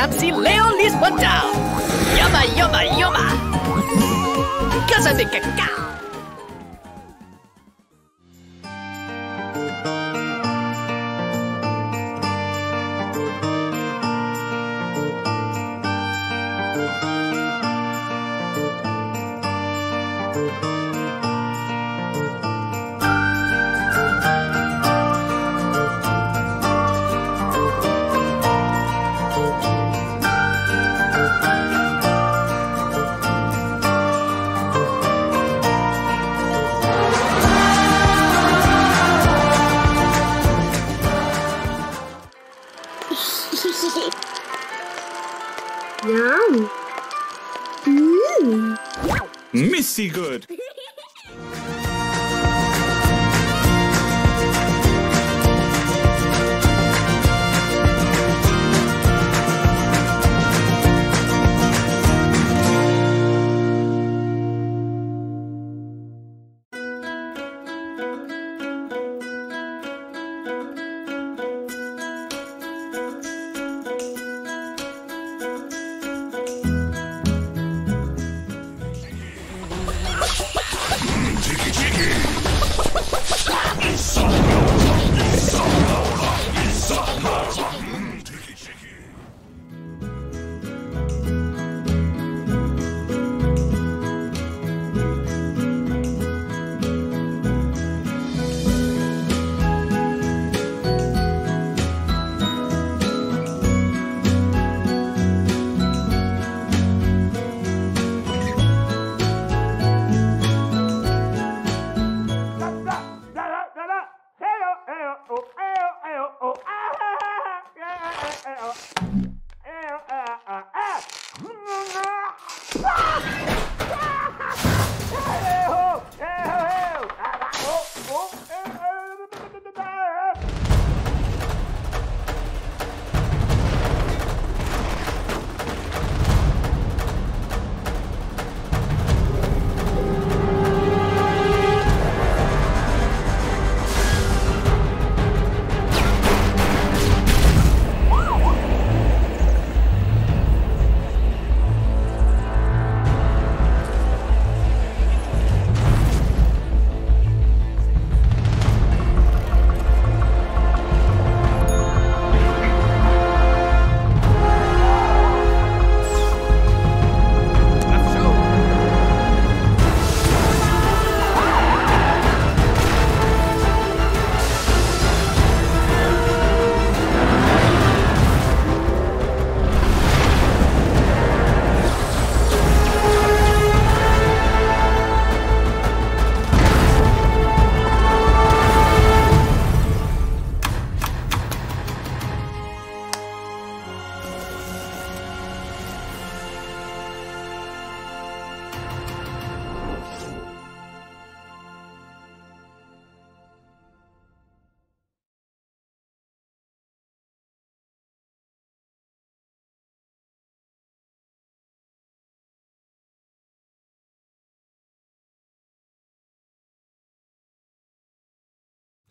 男士Leo Lisbonda，yumma，加上啲極膠。Yum. Missy good.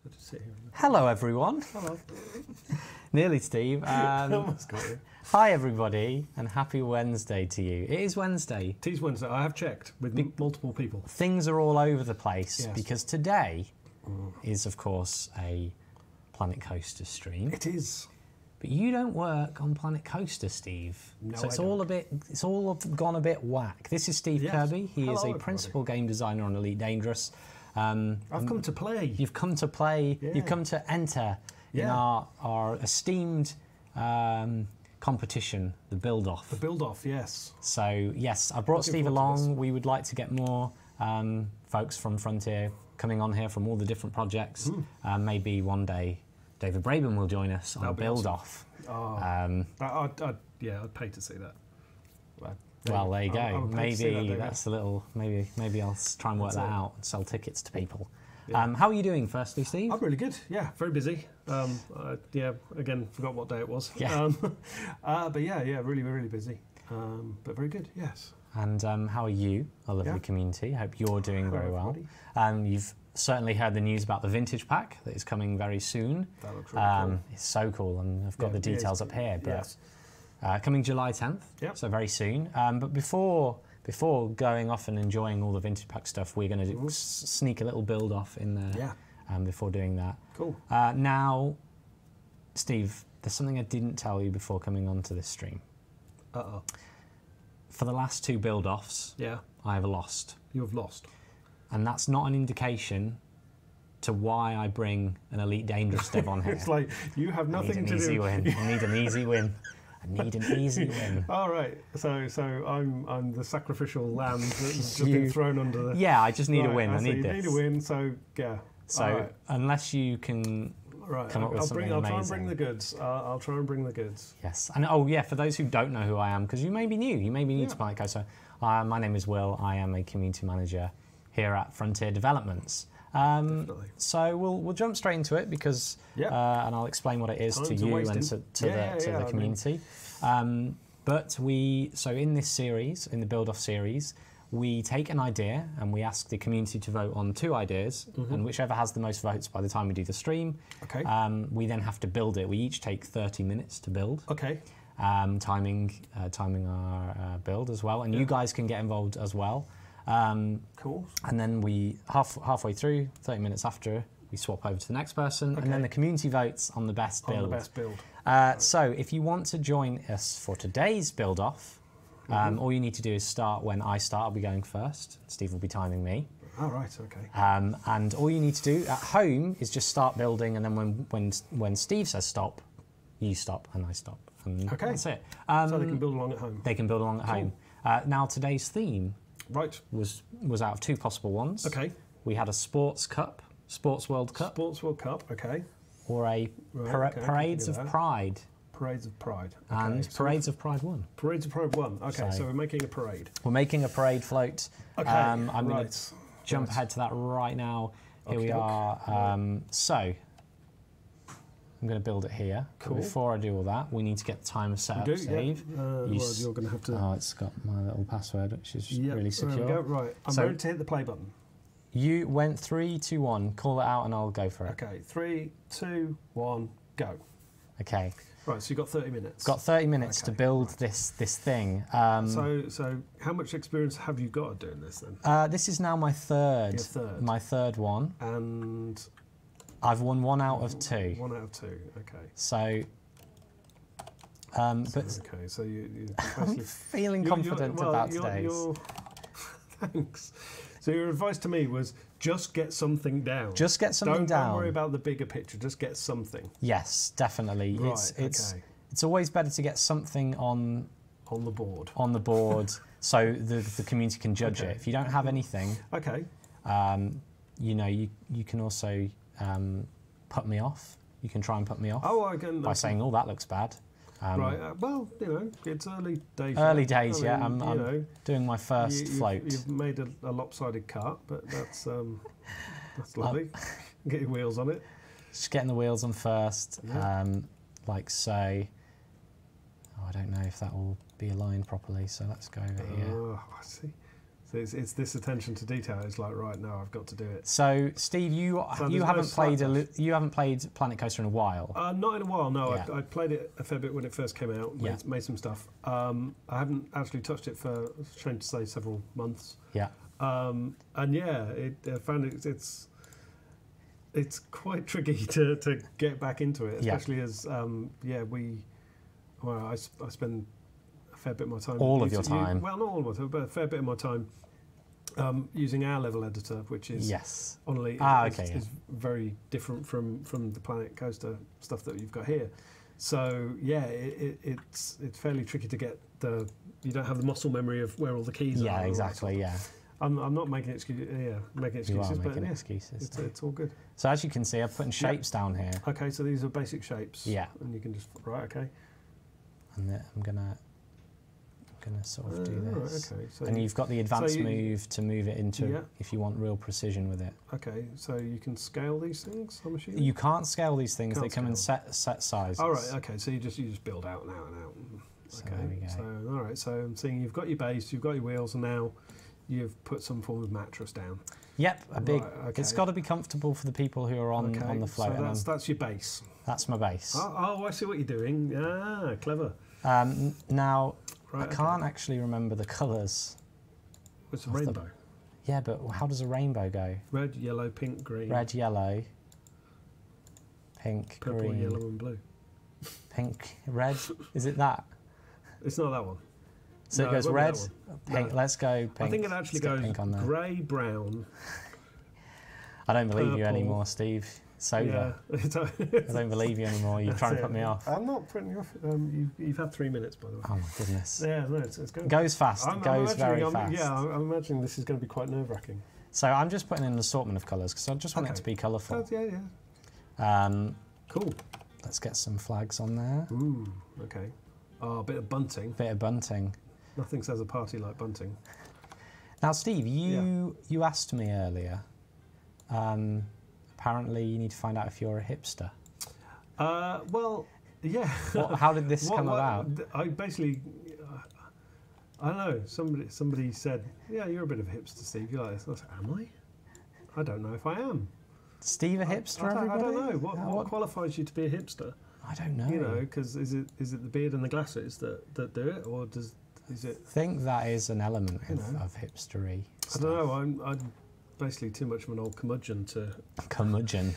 So just sit here. Hello, everyone. Hello. Nearly, Steve. Almost got you. Hi, everybody, and happy Wednesday to you. It is Wednesday. It is Wednesday. I have checked with multiple people. Things are all over the place Yes. because today is, of course, a Planet Coaster stream. It is. But you don't work on Planet Coaster, Steve. No, so it's I all don't. it's all gone a bit whack. This is Steve Yes. Kirby. He Hello, is a everybody. principal game designer on Elite Dangerous. I've come to play. You've come to play. Yeah. You've come to enter in Yeah. our esteemed competition, the build-off. The build-off, yes. So yes, I brought Looking Steve forward to along. We would like to get more folks from Frontier coming on here from all the different projects. Maybe one day David Braben will join us on That'd be build-off. Oh, I'd pay to see that. Well, there you I go. would pay to see that, Maybe David. that's a little. Maybe I'll try and work That's that it. out and sell tickets to people. Yeah. How are you doing, firstly, Steve? I'm really good. Yeah, very busy. Again, forgot what day it was. Yeah. But yeah, really, really busy. But very good. Yes. And how are you, a lovely Yeah. community? I hope you're doing very Hello, well. You've certainly heard the news about the vintage pack that is coming very soon. That looks really cool. It's so cool, and I've got Yeah, the it is. details up here. But Yes. coming July 10th, Yep. so very soon. But before going off and enjoying all the vintage pack stuff, we're going to sneak a little build off in there. Yeah. Before doing that. Cool. Now, Steve, there's something I didn't tell you before coming onto this stream. Uh-oh. For the last two build-offs, Yeah. I have lost. You have lost. And that's not an indication to why I bring an Elite Dangerous dev on here. It's like, you have I need nothing an to easy do. win. I need an easy win. I need an easy win. All right. So I'm the sacrificial lamb that's just You- been thrown under the... Yeah, I just need a Right, win. I see, need you this. need a win, so yeah. So All right. unless you can Right. come up with I'll something try and amazing. bring the goods. I'll try and bring the goods. Yes, and oh yeah, for those who don't know who I am, because you may be new Yeah. to Planet Coaster. My name is Will. I am a community manager here at Frontier Developments. Definitely. So we'll jump straight into it because, Yeah. and I'll explain what it is to Time's a you and wasting. to the I mean- community. But so in this series, in the build-off series, we take an idea and we ask the community to vote on two ideas, and whichever has the most votes by the time we do the stream, Okay. we then have to build it. We each take 30 minutes to build. Okay. Timing our build as well, and you guys can get involved as well. Cool. And then we halfway through, 30 minutes after, we swap over to the next person, and then Okay. the community votes on the best build. On the best build. So if you want to join us for today's build off, all you need to do is start when I start. I'll be going first. Steve will be timing me. All right. Okay. And all you need to do at home is just start building, and then when Steve says stop, you stop and I stop. And Okay. that's it. So they can build along at home. They can build along at home. Now today's theme Right. was out of two possible ones. Okay. We had a sports cup, Sports World Cup, Sports World Cup. Okay. or a Right, okay, I can Parades do of that. Pride. Parades of Pride. Okay. And so Parades of Pride 1. Parades of Pride 1. Okay. So- So we're making a parade. We're making a parade float. Okay. I'm going to right. jump Right. ahead to that right now. Here we Okey-doke. are. So I'm going to build it here. But Cool. before I do all that, we need to get the timer set We up, do, Steve. yeah. Well, s- you're going to have to. Oh, it's got my little password, which is Yeah, really There we secure. go. Right. I'm So- ready to hit the play button. You went 3, 2, 1. Call it out, and I'll go for it. Okay. 3, 2, 1, go. Okay. Right. So you've got 30 minutes. Got 30 minutes to Okay, build this thing. So how much experience have you got at doing this then? This is now my third. Your third. My third one. And I've won 1 out of 2. 1 out of 2. Okay. So, but Okay. So you I'm basically feeling you're- confident well, about you're- today's. you're- Thanks. So your advice to me was just get something down. Just get something Don't down. worry about the bigger picture. Just get something Yes, definitely. Right, It's okay. it's always better to get something on on the board. the board so the community can judge Okay. it. If you don't have anything, Okay. you can also put me off. You can try and put me off Oh, I can. by saying, "Oh, that looks bad." Right. Well, it's early days. Early yet. days, I yeah. mean, I'm doing my first float. You've made a lopsided cart, but that's lovely. Get your wheels on it. Just getting the wheels on first, Yeah. like so. Oh, I don't know if that will be aligned properly, so let's go over here. Oh, I see. So it's this attention to detail. It's like, right, now I've got to do it. So, Steve, you haven't played Planet Coaster in a while. Not in a while, no. Yeah. I played it a fair bit when it first came out. Made some stuff. I haven't actually touched it for, shame to say, several months. Yeah. And yeah, I found it's quite tricky to get back into it, especially as I spend a fair bit of my time. All of your time. Well, not all of my time, but a fair bit of my time using our level editor, which is honestly is very different from the Planet Coaster stuff that you've got here. So yeah, it's fairly tricky to get you don't have the muscle memory of where all the keys are. Yeah, exactly. Yeah. I'm not making excuses. Making excuses, you are making excuses. It's all good. So as you can see, I've put shapes down here. Okay, so these are basic shapes. Yeah. And you can just okay. And I'm gonna sort of do this. Right, okay. So and you've got the advanced move to move it into if you want real precision with it. Okay, so you can scale these things, I'm assuming? You can't scale these things. They come in set sizes. All right. Okay. So you just build out and out and out. So okay. there we go. So all right. So I'm seeing you've got your base, you've got your wheels, and now you've put some form of mattress down. Yep, a big. Right, okay. It's got to be comfortable for the people who are on the float. So that's your base. That's my base. Oh, I see what you're doing. Ah, clever. Now I can't actually remember the colours. It's a rainbow. Yeah, but how does a rainbow go? Red, yellow, pink, green. Red, yellow, pink, purple, green, yellow, and blue. Pink, red. Is it that? It's not that one. So it goes red, pink. No. Let's go pink. I think it actually goes grey, brown. I don't believe you anymore, Steve. It's over. Yeah. I don't believe you anymore. You're trying to put me off. I'm not putting you off. You've had 3 minutes, by the way. Oh my goodness. Yeah, no, it's going. Goes fast. It goes very fast. Yeah, I'm imagining this is going to be quite nerve-wracking. So I'm just putting in an assortment of colours because I just want it to be colourful. Yeah. Cool. Let's get some flags on there. Ooh, okay. Oh, a bit of bunting. Bit of bunting. Nothing says a party like bunting. Now, Steve, you asked me earlier. Apparently, you need to find out if you're a hipster. Well, yeah. How did this come about? I basically, I don't know. Somebody said, "Yeah, you're a bit of a hipster, Steve." You're like this. I was like, "Am I? I don't know if I am." Steve, a hipster? I don't know. What qualifies you to be a hipster? I don't know. You know, because is it the beard and the glasses that do it, or is it? I think that is an element of hipstery. I don't know. I'm basically too much of an old curmudgeon to. Curmudgeon.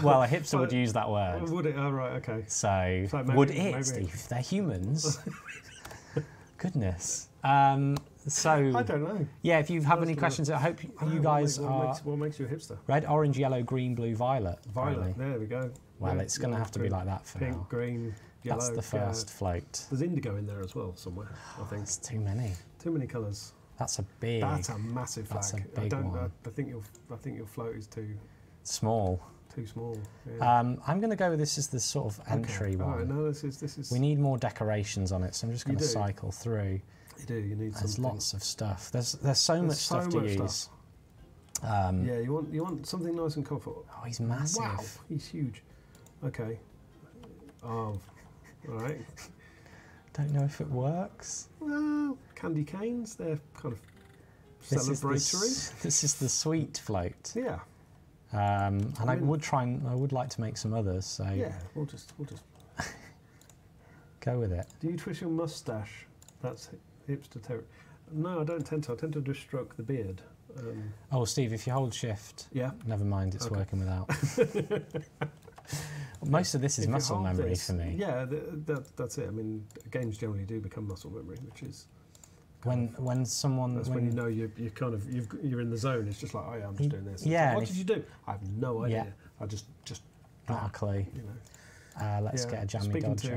Well, a hipster would use that word. Would it? Oh, right. Okay. So maybe, would it, Steve? They're humans. Goodness. So I don't know. Yeah, if you have any questions, I hope you guys are. What makes you a hipster? Red, orange, yellow, green, blue, violet. Violet. Apparently. There we go. Well, it's going to have to be like that for pink, now. Pink, green, yellow. That's the first float. There's indigo in there as well somewhere. I think. There's too many. Too many colours. That's a big. That's a massive flag. That's a big one. I think your float is too small. Too small. Yeah. I'm going to go with this as the sort of entry one. All right, no, this is. We need more decorations on it, so I'm just going to cycle through. You do. You need. There's lots of stuff. There's so much stuff to use. Yeah, you want something nice and comfortable. Oh, he's massive. Wow, he's huge. Okay. Oh, all right. Don't know if it works. Well, candy canes, they're kind of celebratory. This is the sweet float. Yeah. And I would like to make some others. So yeah, we'll just go with it. Do you twist your moustache? That's hipster territory. No, I don't tend to. I tend to just stroke the beard. Oh, Steve, if you hold shift, never mind, it's working without. Most of this is muscle memory for me. Yeah, that's it. I mean, games generally do become muscle memory, which is when someone. That's when you know you're kind of you're in the zone. It's just like, oh yeah, I'm just doing this. Yeah. Like, what did you do? I have no idea. I just not a clue. You know. Let's get a jammy Speaking dodger.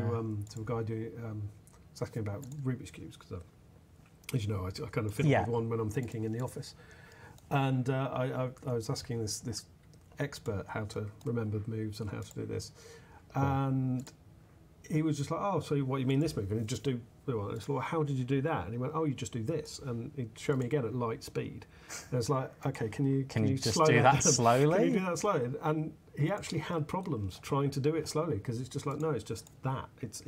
to a guy was asking about Rubik's cubes because, as you know, I kind of fiddle with one when I'm thinking in the office, and I was asking this expert how to remember moves and how to do this, and he was just like, oh, so what, you mean this move? And he'd just do one. It's like, well, how did you do that? And he went, oh, you just do this, and he'd show me again at light speed. And it's like, okay, can you just slow do that down? slowly? Can you do that slowly? And he actually had problems trying to do it slowly because it's just like, no, it's just that. It's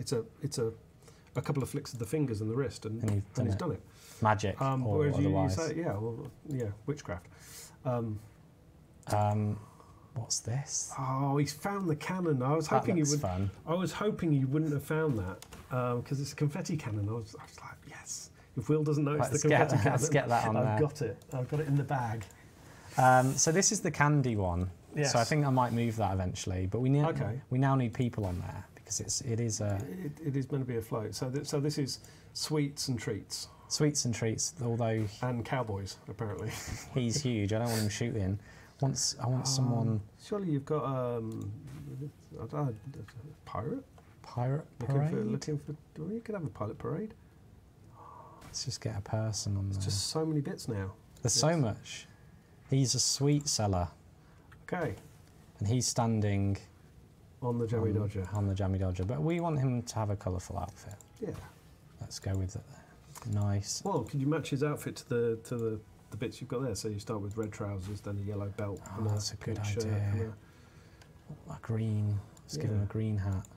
a couple of flicks of the fingers and the wrist, and he's done it. magic or otherwise. You say, yeah, well, yeah, witchcraft. What's this? Oh, he's found the cannon. I was hoping he would. Fun. I was hoping he wouldn't have found that because it's a confetti cannon. I was like, yes. If Will doesn't notice the confetti cannon, let's get that on there. I've got it. I've got it in the bag. So this is the candy one. Yes. So I think I might move that eventually. But we now need people on there because it is meant to be a float. So this is sweets and treats. Sweets and treats. Although and cowboys apparently. He's huge. I don't want him shooting. I want someone. Surely you've got a pirate. Pirate parade. Looking for. Well, you could have a pilot parade. Let's just get a person on there. There's just so many bits now. There's so much. He's a sweet seller. Okay. And he's standing on the Jammy Dodger. On the Jammy Dodger, but we want him to have a colourful outfit. Yeah. Let's go with it. Nice. Well, could you match his outfit to the bits you've got there? So you start with red trousers, then a yellow belt, and that's a good idea. And a green. Let's give him a green hat.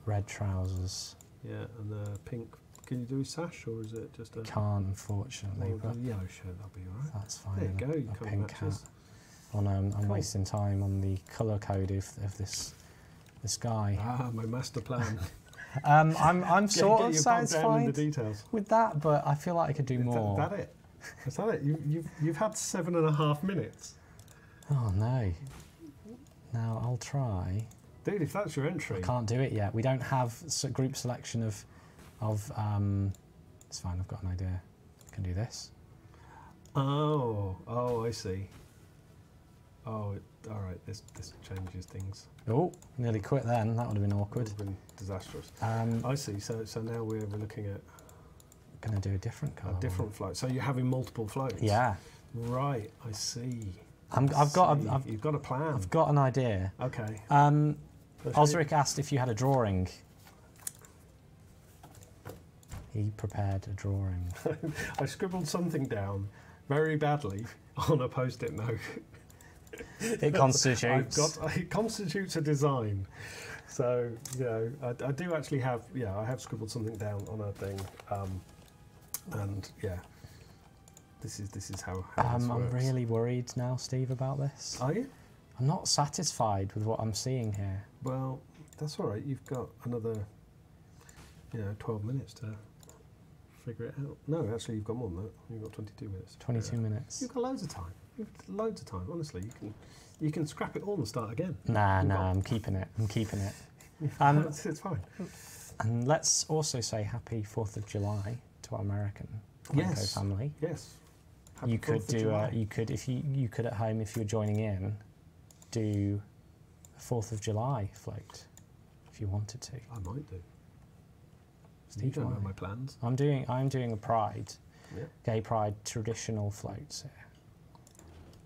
Red trousers. Yeah, and the pink. Can you do a sash, or is it just a? Can't, unfortunately. But a yellow shirt, that'll be all right. That's fine. There you go. You a pink hat. Oh no, I'm cool. wasting time on the colour code of this guy. Ah, my master plan. I'm sort of satisfied details with that, but I feel like I could do more. Is that it? Is that it? You've had 7.5 minutes. Oh no. Now I'll try. Dude, if that's your entry. I can't do it yet. We don't have group selection of. It's fine. I've got an idea. I can do this. Oh, I see. Oh, all right. This changes things. Oh, nearly quit then. That would have been awkward. That would have been disastrous. I see. So now we're looking at. Going to do a different colour. A different float. So you're having multiple floats. Yeah. Right. I see. You've got a plan. I've got an idea. Okay. Osric asked if you had a drawing. He prepared a drawing. I scribbled something down very badly on a post-it note. It constitutes. It constitutes a design. So I do actually have. I have scribbled something down on a thing, and this is how this I'm works. really worried now, Steve, about this. Are you? I'm not satisfied with what I'm seeing here. Well, that's all right. You've got another, 12 minutes to figure it out. No, actually, you've got more than that. You've got 22 minutes. 22 minutes. You've got loads of time. You've got loads of time. Honestly, you can scrap it all and start again. Nah, I'm keeping it. It's fine. And let's also say happy 4th of July to our American family. Yes. Happy you could do you could at home, if you're joining in, do a 4th of July float if you wanted to. I might do. Steve, you don't know my plans. I'm doing a Pride, gay Pride traditional floats here.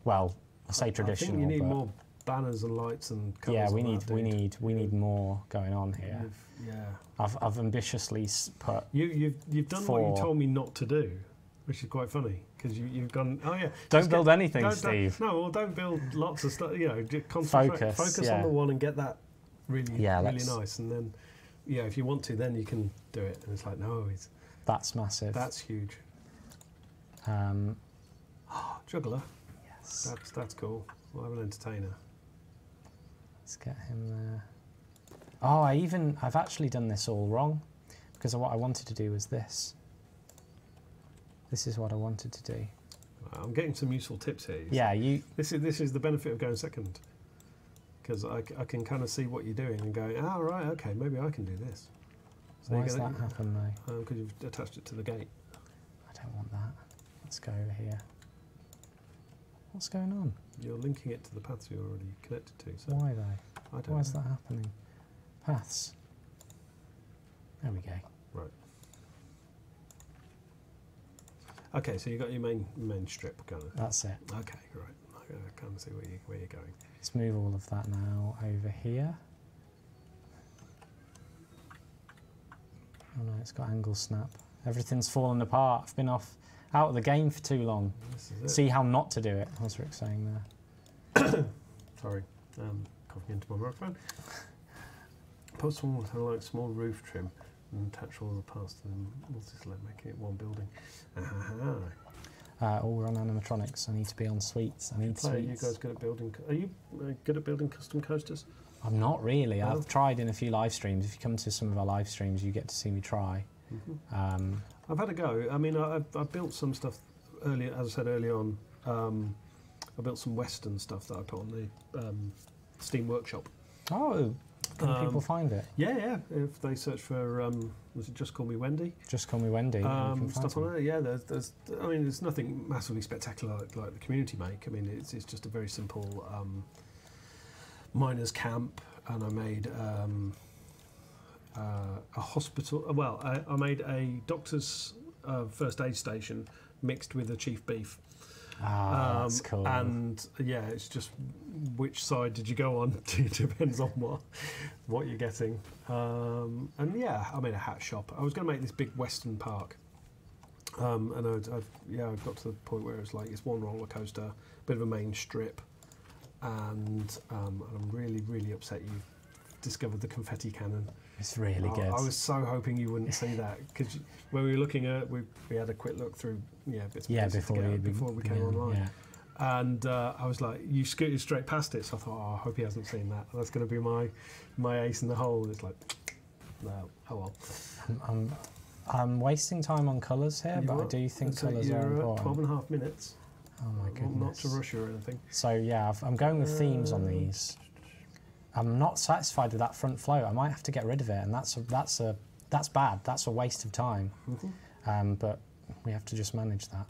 Well, I say traditional. I think you need more banners and lights and colours. Yeah, we need more going on here. I've ambitiously put. You've done what you told me not to do, which is quite funny because you've gone. Oh yeah. Don't build anything, Steve. Don't build lots of stuff. Focus on the one and get that really really nice, and then if you want to, then you can do it. And it's like that's massive. That's huge. Juggler. Yes. That's cool. We'll have an entertainer. Let's get him there. Oh, I've actually done this all wrong because what I wanted to do was this. This is what I wanted to do. I'm getting some useful tips here. Yeah, This is the benefit of going second, because I can kind of see what you're doing and going, right, okay, maybe I can do this. So why does that happen though? Because you've attached it to the gate. I don't want that. Let's go over here. What's going on? You're linking it to the paths you're already connected to. So why though? Why is that happening? Paths. There we go. Right. Okay, so you got your main strip kind of. That's it. Okay, right. I can't see where you're going. Let's move all of that now over here. Oh no, it's got angle snap. Everything's fallen apart. I've been out of the game for too long. See how not to do it, as Rick's saying there. Sorry, coughing into my microphone. Post one with like small roof trim. And attach all the parts to them. Multi-select, making it one building. Oh, we're on animatronics. I need to be on sweets. I need So sweets. you guys good at building? Are you good at building custom coasters? I'm not really. No? I've tried in a few live streams. If you come to some of our live streams, you get to see me try. I've had a go. I mean, I built some stuff earlier, as I said earlier on. I built some Western stuff that I put on the Steam Workshop. Oh, can people find it? Yeah. If they search for, was it Just Call Me Wendy? Just Call Me Wendy. You can find Stuff some. on there. Yeah, there's. I mean, there's nothing massively spectacular like the community make. I mean, it's just a very simple miners' camp, and I made a hospital. Well, I made a doctor's first aid station mixed with a chief beef. That's cool. And yeah, it's just which side did you go on? Depends on what you're getting. And yeah, I made a hat shop. I was going to make this big Western park, and I've got to the point where it's like it's one roller coaster, bit of a main strip, and I'm really upset you discovered the confetti cannon. It's really good. I was so hoping you wouldn't see that, because when we were looking at, we had a quick look through bits and pieces before we came online. Yeah. And I was like, you scooted straight past it, so I thought, I hope he hasn't seen that. That's going to be my ace in the hole. It's like, no, oh well. I'm wasting time on colours here, but I do think colours are important. 12.5 minutes. Oh my goodness. Not to rush you or anything. So yeah, I'm going with themes on these. I'm not satisfied with that front float. I might have to get rid of it, and that's bad. That's a waste of time. But we have to just manage that.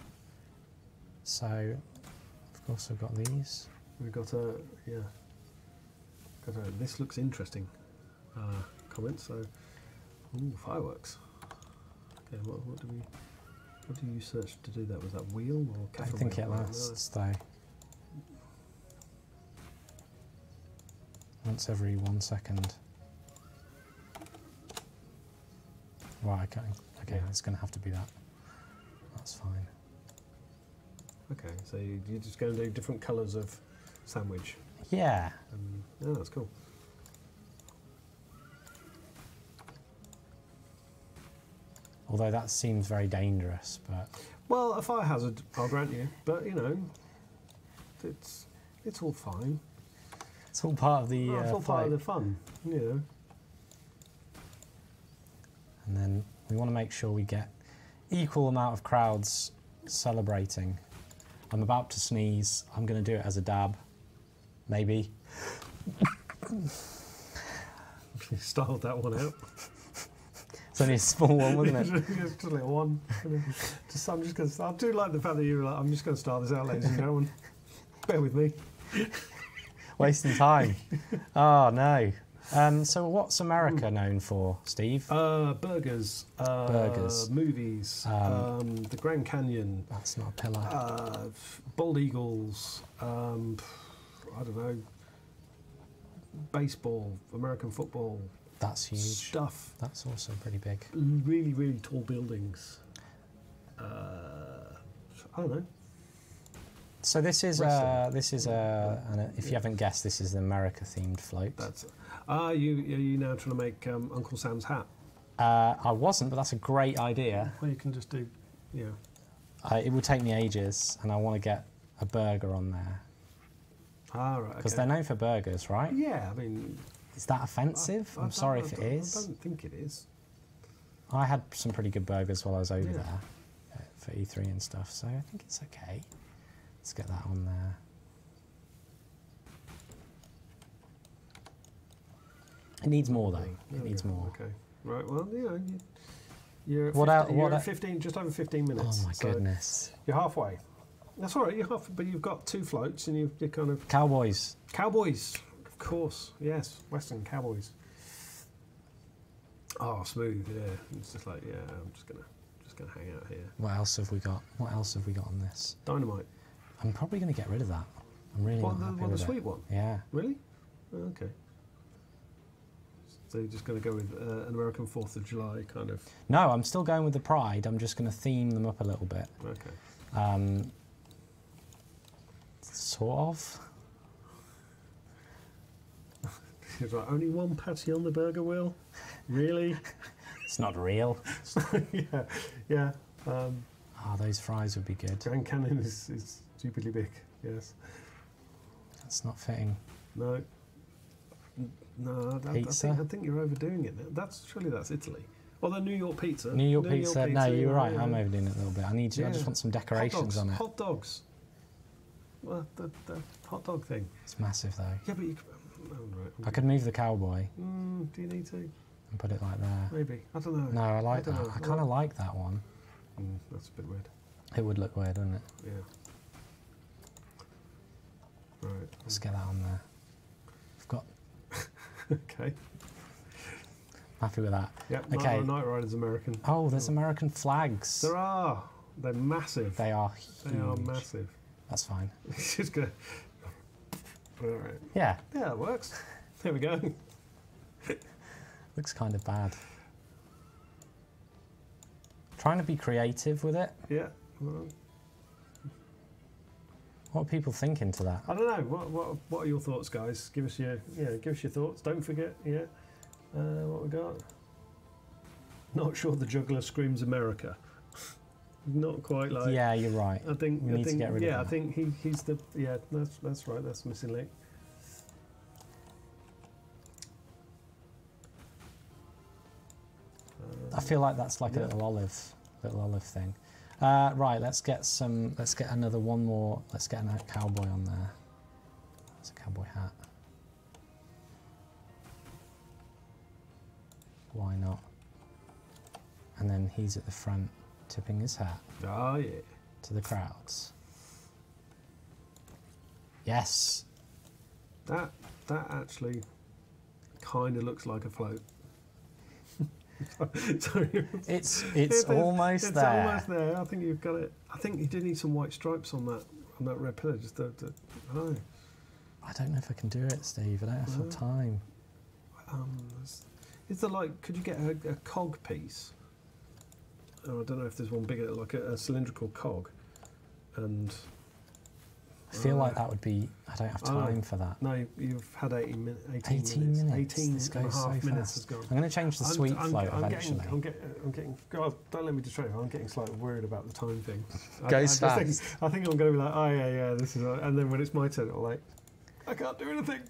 So, of course, I've got these. We've got this looks interesting comment. So, ooh, fireworks. Okay, what do you search to do that? Was that wheel or I think it lasts though. Once every 1 second. Right, okay, it's going to have to be that. That's fine. Okay, so you're just going to do different colours of sandwich. Yeah. Yeah, that's cool. Although that seems very dangerous, but... Well, a fire hazard, I'll grant you, but you know, it's all fine. It's all part of the it's all part of the fun, you know. And then we want to make sure we get equal amount of crowds celebrating. I'm about to sneeze. I'm going to do it as a dab, maybe. You styled that one out. It's only a small one, wasn't it? Just a little one. I do like the fact that you were like, I'm just going to start this out, ladies and gentlemen. Bear with me. Wasting time. Oh no. So what's America known for, Steve? Burgers. Burgers. Movies. The Grand Canyon. That's not a pillar. Bald eagles. I don't know. Baseball. American football. That's huge. Stuff. That's also pretty big. Really, really tall buildings. I don't know. So this is and if you haven't guessed, this is an America-themed float. That's. Are you now trying to make Uncle Sam's hat? I wasn't, but that's a great idea. Well, you can just do, yeah. It would take me ages, and I want to get a burger on there. Ah, right. Because they're known for burgers, right? Yeah, I mean. Is that offensive? I'm sorry if it is. I don't think it is. I had some pretty good burgers while I was over there for E3 and stuff, so I think it's okay. Let's get that on there. It needs more though. It needs more. Okay. Right. Well, you're at 15, just over 15 minutes. Oh my goodness. You're halfway. That's all right. You're half, but you've got 2 floats, and you're kind of Cowboys. Cowboys, of course. Yes, Western cowboys. Oh, smooth. Yeah. It's just like I'm just gonna hang out here. What else have we got? What else have we got on this? Dynamite. I'm probably going to get rid of that. I'm really not happy with the it. sweet one. Yeah. Really? Oh, okay. So you're just going to go with an American 4th of July kind of... No, I'm still going with the Pride. I'm just going to theme them up a little bit. Okay. Sort of. It's like, only one patty on the burger, Will? Really? It's not real. Yeah, yeah. Oh, those fries would be good. Grand Canyon is stupidly big. Yes. That's not fitting. No. No, Pizza? I think you're overdoing it. Surely that's Italy. Although New York pizza. New York pizza. No, you're right. yeah. I'm overdoing it a little bit. I just want some decorations on it. Hot dogs. Well, the hot dog thing. It's massive though. Yeah, but you. Oh, right. I could move the cowboy Do you need to? and put it like there. Maybe. I don't know. No, I like don't that. know. I kind of like that one. That's a bit weird. It would look weird, wouldn't it? Yeah. Right. Let's get that on there. I've got. Okay. Happy with that. Yep. Okay. Night Rider's American. Oh, there's American flags. There are. They're massive. They are huge. They are massive. That's fine. It's just gonna. All right. Yeah. Yeah, that works. There we go. Looks kind of bad. Trying to be creative with it. Yeah. Well, What are people thinking to that? I don't know. What are your thoughts, guys? Give us your thoughts. Don't forget. Yeah. What we got? Not sure the juggler screams America. Not quite like. Yeah, you're right. I think we need to get rid of that. Yeah, I think he's the. Yeah, that's right. That's the missing link. I feel like that's like a little olive thing. Right, let's get another one more. Let's get a cowboy on there. It's a cowboy hat. Why not? And then he's at the front, tipping his hat Oh yeah. to the crowds. Yes. That actually kind of looks like a float. Sorry. It's almost It's there. almost there. I think you've got it. I think you do need some white stripes on that red pillar. Just I don't know. I don't know if I can do it, Steve. I don't have the time. Is there like? Could you get a cog piece? Oh, I don't know if there's one bigger, like a cylindrical cog, and. I feel like that would be. I don't have time for that. No, you've had 18 minutes. 18 minutes. 18 This and a goes half so minutes fast. has gone. I'm going to change the sweet float eventually. I'm getting. God, don't let me distract you. I'm getting slightly worried about the time thing. Goes fast. I think I'm going to be like, oh yeah, this is. And then when it's my turn, I'm like, I can't do anything.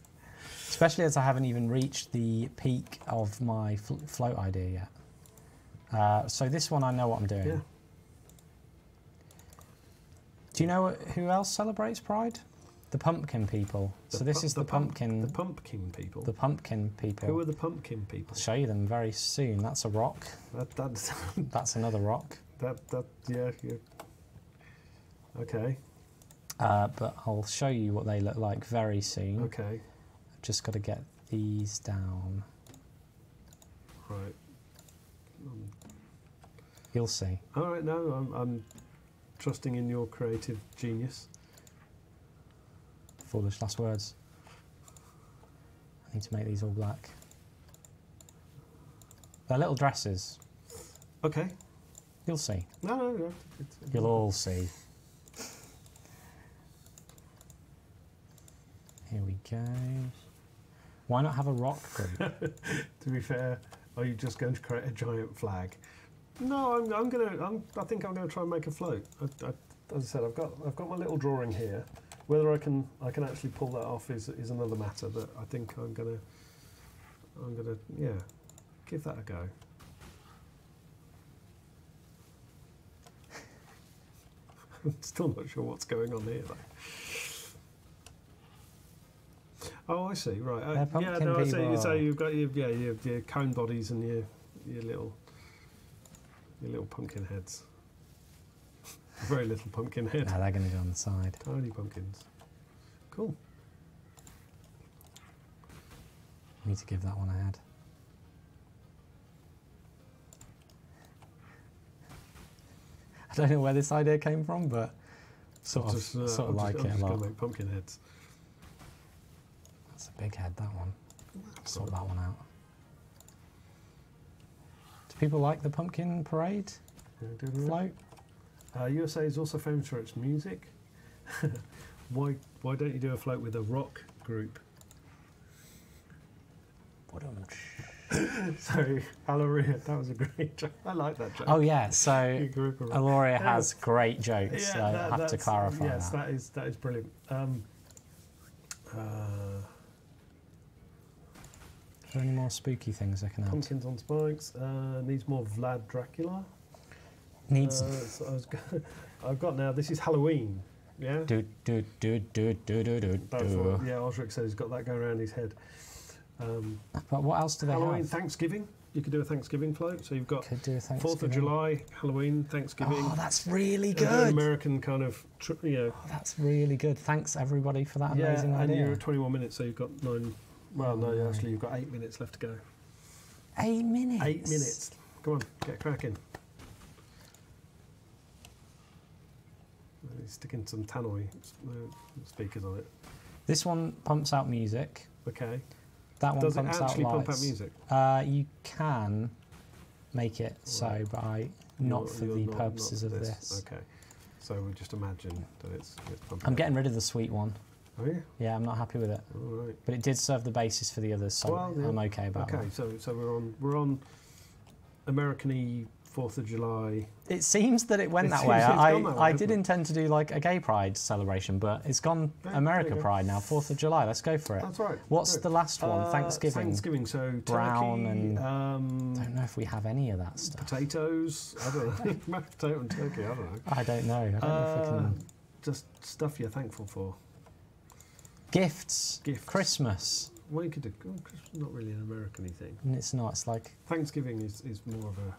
Especially as I haven't even reached the peak of my float idea yet. So this one, I know what I'm doing. Yeah. Do you know who else celebrates Pride? The pumpkin people. So this is the pumpkin. The pumpkin people. The pumpkin people. Who are the pumpkin people? I'll show you them very soon. That's a rock. That's That's another rock. yeah. Okay. But I'll show you what they look like very soon. Okay. I've just got to get these down. Right. You'll see. All right. No, I'm trusting in your creative genius. Foolish last words. I need to make these all black. They're little dresses. Okay. You'll see. No. You'll all see. Here we go. Why not have a rock group? To be fair, are you just going to create a giant flag? No, I think I'm gonna try and make a float. As I said, I've got my little drawing here. Whether I can actually pull that off is another matter. But I think I'm gonna give that a go. I'm still not sure what's going on here though. Oh, I see. Right. They're I see. pumpkin So people. you've got your cone bodies and your little pumpkin heads. Very little pumpkin head. No, they're going to go on the side. Tiny pumpkins. Cool. Need to give that one a head. I don't know where this idea came from, but sort of like it a lot. Gonna make pumpkin heads. That's a big head, that one. Sort that one out. Do people like the pumpkin parade float? USA is also famous for its music. Why don't you do a float with a rock group? So, Aloria, that was a great joke. I like that joke. Oh yeah, so Group of- Aloria has great jokes. So I have to that's- clarify yes, that. that is brilliant. Are there any more spooky things I can add? Pumpkins on spikes. Needs more Vlad Dracula. Needs. So I've got now. This is Halloween. Yeah. Do. That's what, yeah, Osric says he's got that going around his head. But what else do they Halloween, have? Thanksgiving. You could do a Thanksgiving float. So you've got Could do a 4th of July, Halloween, Thanksgiving. Oh, that's really An good. American kind of, Oh, that's really good. Thanks everybody for that yeah, amazing and idea. you're at 21 minutes, so you've got 9. Well, no, actually, you've got 8 minutes left to go. 8 minutes. 8 minutes. Come on, get cracking. He's sticking some tannoy speakers on it. This one pumps out music. Okay. That one Does it pumps out actually lights. pump out music? You can make it so, but not for the purposes of this. Okay. So we just imagine that it's pumping. I'm out. getting rid of the sweet one. Oh yeah. Yeah, I'm not happy with it. All right. But it did serve the basis for the others, so Well, yeah. I'm okay about that. Okay, so we're on American-y 4th of July. It seems that it went It that seems way. it's gone that way, I hasn't did it? intend to do like a gay pride celebration, but it's gone Yeah, America there you go. Pride now, 4th of July. Let's go for it. That's right. What's Good. the last one? Thanksgiving. Thanksgiving. So Brown turkey, and I don't know if we have any of that stuff. potatoes. I don't know. Mashed potato and turkey. I don't know. I don't know. I don't know if I can. Just stuff you're thankful for. Gifts. Gifts. Christmas. Well, you could do. Christmas is not really an American-y thing. And it's not. It's like Thanksgiving is more of a.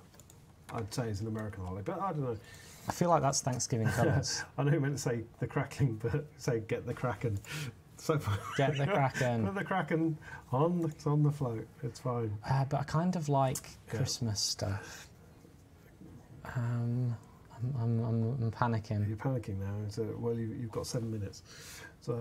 I'd say it's an American holiday, but I don't know. I feel like that's Thanksgiving colours. I know you meant to say the crackling, but say get the kraken. So Get the Kraken. Put the kraken on the float. It's fine. But I kind of like Yeah. Christmas stuff. I'm panicking. You're panicking now. So, well, you've got 7 minutes. So,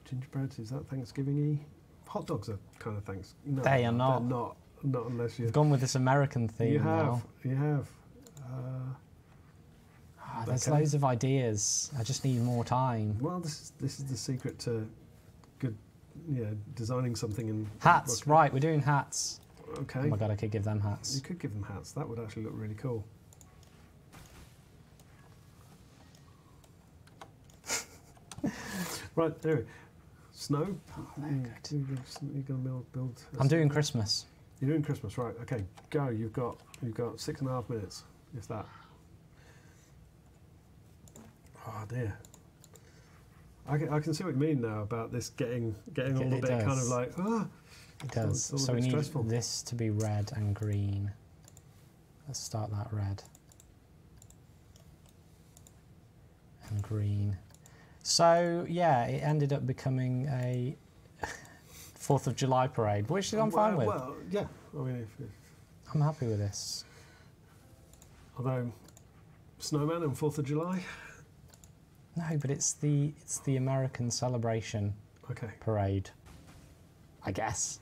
gingerbread, is that Thanksgiving-y? Hot dogs are kind of No, They are not. They're not. Not unless you. I've gone with this American theme You have. now. You have. There's Okay. loads of ideas. I just need more time. Well, this is the secret to good, designing something in Hats, right? We're doing hats. Okay. Oh my god, I could give them hats. You could give them hats. That would actually look really cool. Right, anyway. Snow? You're going to build I'm doing Christmas. You're doing Christmas, right. Okay, go. You've got 6.5 minutes, if that. Oh, dear. I can see what you mean now about this getting a little It bit kind of does. like, It does. It's all a So we bit need stressful. this to be red and green. Let's start that red. And green. So, yeah, it ended up becoming a 4th of July parade, which I'm fine with. Well, yeah. I mean, if I'm happy with this. although snowman on 4th of July. No, but it's the American celebration Okay. parade, I guess.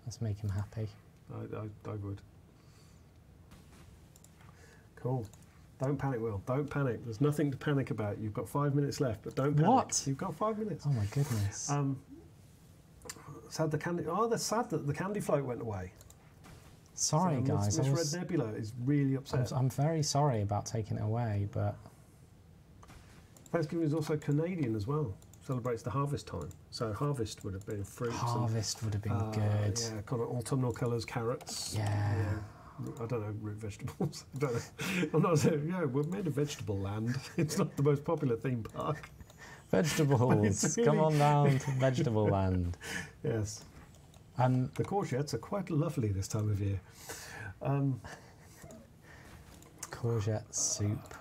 Let's make him happy. I would. Cool. Don't panic, Will. Don't panic. There's nothing to panic about. You've got 5 minutes left, but don't panic. What? You've got 5 minutes. Oh my goodness. Sad the candy. Oh, they're sad that the candy float went away. Sorry, So guys. Miss Red Nebula is really upset. I'm very sorry about taking it away, but Thanksgiving is also Canadian as well. Celebrates the harvest time. So harvest would have been fruits. harvest would have been and, good. Yeah, kind of autumnal colours, carrots. Yeah. I don't know, root vegetables. I don't know. I'm not saying, we're made of vegetable land. It's not the most popular theme park. Vegetables. Come on down to vegetable land. Yes. Um, The courgettes are quite lovely this time of year. Courgette soup.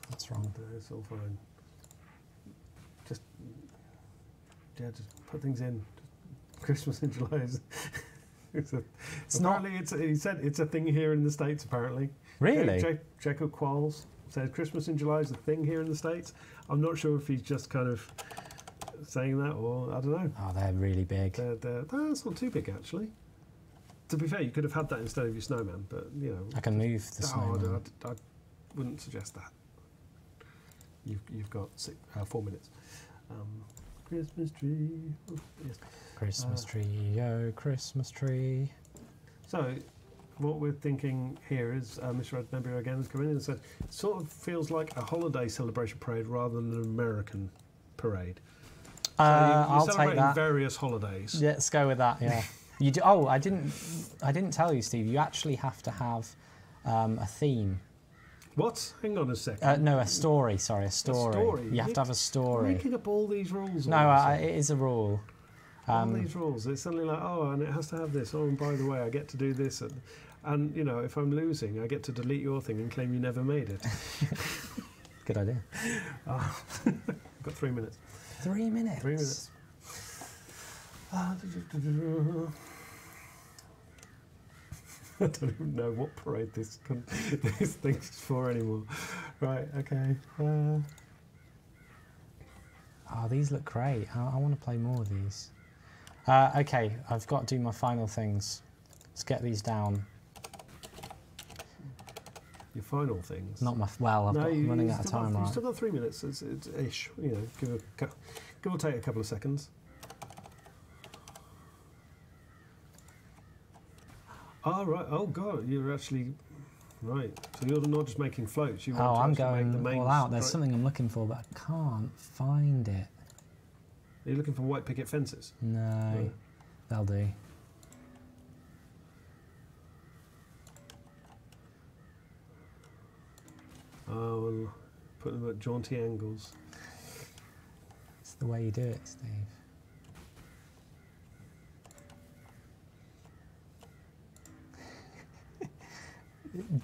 What's wrong? It's all fine. Just put things in. Christmas in July is. He said it's a thing here in the States, apparently. Really? Jacob Qualls said Christmas in July is a thing here in the States. I'm not sure if he's just kind of saying that or I don't know. Oh, they're really big. That's not too big, actually. To be fair, you could have had that instead of your snowman, but, I can move the snowman. I wouldn't suggest that. You've got 4 minutes. Christmas tree. Oh, yes. Christmas tree, oh, Christmas tree. So, what we're thinking here is Mr. Red Nebula again has come in and said, it sort of feels like a holiday celebration parade rather than an American parade. So you're I'll take celebrating that. various holidays. Yeah, let's go with that. Yeah. You do, oh, I didn't tell you, Steve. You actually have to have a theme. What? Hang on a second. No, a story. Sorry, a story. story? You have to have a story. Making up all these rules. No, it is a rule. All these rules. It's suddenly like, oh, and it has to have this. Oh, and by the way, I get to do this. And you know, if I'm losing, I get to delete your thing and claim you never made it. Good idea. I've got 3 minutes. 3 minutes. 3 minutes. I don't even know what parade this thing's for anymore. Right, okay. Oh, these look great. I want to play more of these. Okay, I've got to do my final things. Let's get these down. Your final things? Not my... Well, I'm running out of time, right? You've still got 3 minutes. It's ish. You know, give or take a couple of seconds. Oh, right. Oh, God. You're actually... Right. So you're not just making floats. You want to I'm actually make the going main... all out. There's right. something I'm looking for, but I can't find it. Are you looking for white picket fences? No. They'll do. Oh, well, put them at jaunty angles. It's the way you do it, Steve.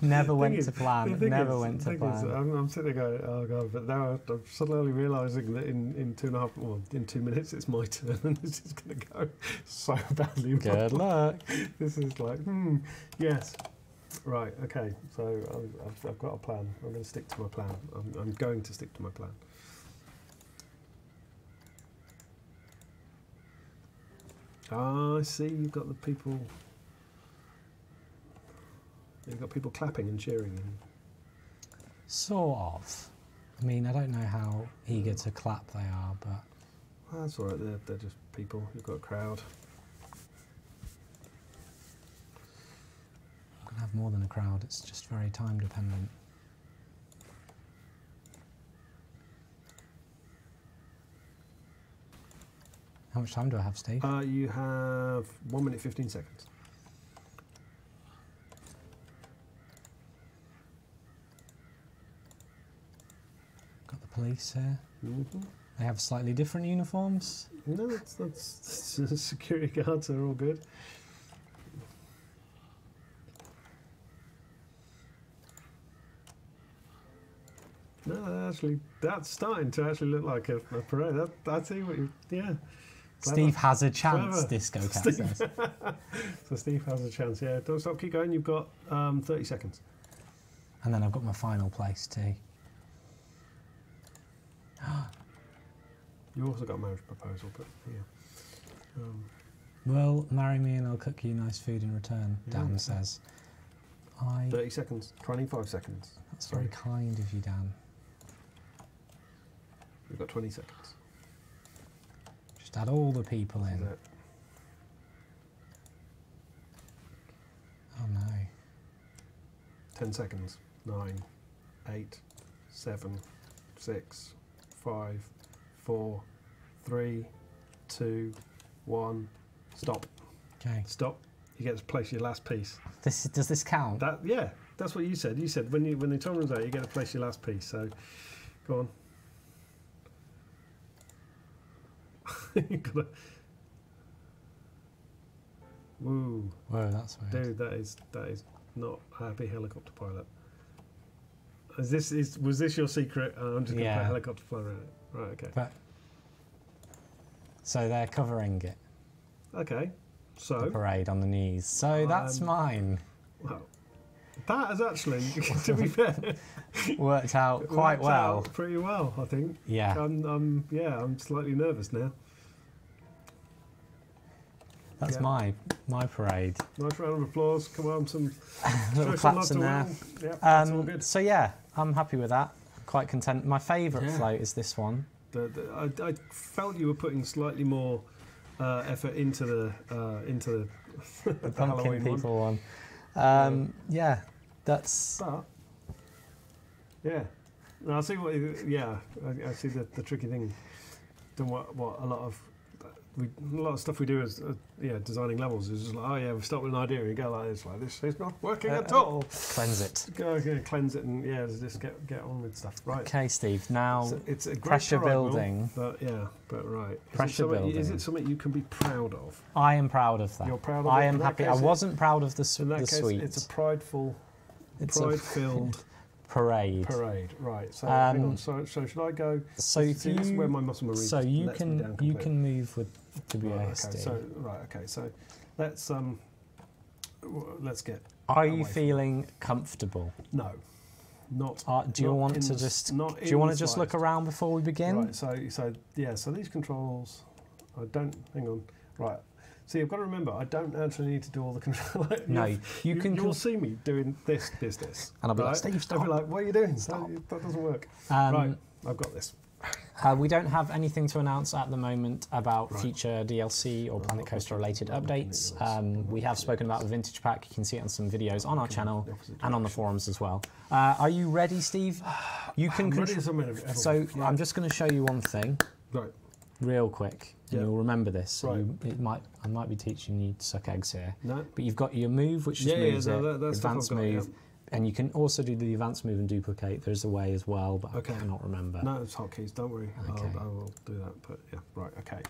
Never went to plan. Never went to plan. I'm sitting there going, oh God, but now I'm suddenly realising that in 2 minutes it's my turn and this is going to go so badly. Good luck. This is like, yes. Right, okay, so I've got a plan. I'm going to stick to my plan. I'm going to stick to my plan. Ah, I see, you've got the people... You've got people clapping and cheering. Sort of. I mean, I don't know how eager to clap they are, but... Well, that's all right, they're just people. You've got a crowd. I can have more than a crowd, it's just very time dependent. How much time do I have, Steve? You have 1 minute 15 seconds. Got the police here. Mm-hmm. They have slightly different uniforms. No, that's security guards are all good. No, actually, that's starting to actually look like a parade. I see what you... Yeah. Steve has a chance, Clever. Disco Cat says. So Steve has a chance, yeah. Don't stop, keep going. You've got 30 seconds. And then I've got my final place too. You also got a marriage proposal, but yeah. Well, marry me and I'll cook you nice food in return, Dan says. 30 seconds, 25 seconds. That's very kind of you, Dan. We've got 20 seconds. Just add all the people in. That. Oh no. 10 seconds. 9, 8, 7, 6, 5, 4, 3, 2, 1. Stop. Okay. Stop. You get to place your last piece. Does this count? Yeah, that's what you said. You said when the time runs out, you get to place your last piece. So, go on. You gotta. Woo. Whoa, that's weird. Dude, that is not a happy helicopter pilot. Was this your secret? I'm just gonna put a helicopter pilot in it. Right. Okay. But so they're covering it. Okay. So the parade on the knees. So that's mine. Well, that has actually, to be fair, worked out quite worked well. out pretty well, I think. Yeah. I'm slightly nervous now. That's my parade. Nice round of applause. Come on, some little claps in there. Yeah, that's all good. So yeah, I'm happy with that. Quite content. My favourite float is this one. I felt you were putting slightly more effort into the The pumpkin Halloween people one. Yeah, that's. But yeah, no, I see what. I see the tricky thing. Than what a lot of stuff we do is designing levels is just like, oh yeah, we start with an idea and you go like this is not working at all. Cleanse it. Go cleanse it and just get on with stuff. Right. Okay, Steve. Now it's a great pressure variety, building. But right. Pressure building. Is it something you can be proud of? I am proud of that. You're proud of it? I am In that happy. case, I wasn't proud of the In that case, sweet. it's a pride-filled parade. Right. So hang on. So should I go? So this is where my muscle memory So you lets me down can completely. move with Okay. WASD. So let's get. Are away you from feeling comfortable? No, not. Do you not want in to the just? s- not Do in you want the to just look slightest. around before we begin? Right. So these controls. I don't. Hang on. Right. See, I've got to remember, I don't actually need to do all the control. No, You'll see me doing this business. And I'll be like, right? Steve, stop. I'll be like, what are you doing? Stop. That doesn't work. Um, Right, I've got this. We don't have anything to announce at the moment about Right. future DLC or Planet Coaster related I'm looking at updates. yours. We have spoken about the Vintage Pack. You can see it on some videos on our channel the opposite and on the forums as well. Are you ready, Steve? You can. I'm ready as I'm ever. So I'm just going to show you one thing Right. real quick. And Yeah. you'll remember this. So Right. I might be teaching you to suck eggs here. No. But you've got your move, which just Yeah, moves no, it. that's stuff I've Advanced got, move. yeah. And you can also do the advanced move and duplicate. There's a way as well, but Okay. I cannot remember. No, it's hotkeys. Don't worry. Okay. I will do that. But yeah. Right. Okay.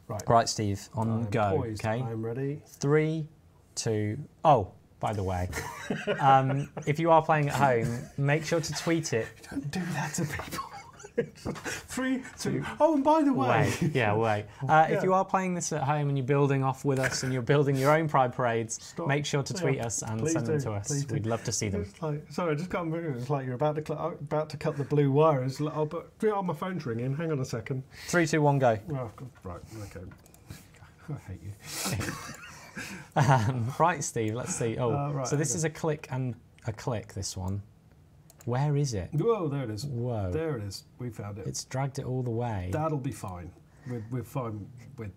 Right. Right, Steve, on I'm go. poised. Okay. I'm ready. 3, 2. Oh, by the way, if you are playing at home, make sure to tweet it. Don't do that to people. 3, 2. Oh, and by the way. Wait. If you are playing this at home and you're building off with us and you're building your own Pride Parades, Stop. make sure to tweet us and Please send them do, to us. please do. We'd love to see them. It's like, sorry, I just can't move. It's like you're about to cut the blue wire. It's like, oh, but my phone's ringing. Hang on a second. 3, 2, 1, go. Oh, right. Okay. I hate you. Right, Steve, let's see. Oh, Right, so this okay. is a click and a click, this one. Where is it? Whoa, there it is. Whoa. There it is. We found it. It's dragged it all the way. That'll be fine. We're fine with.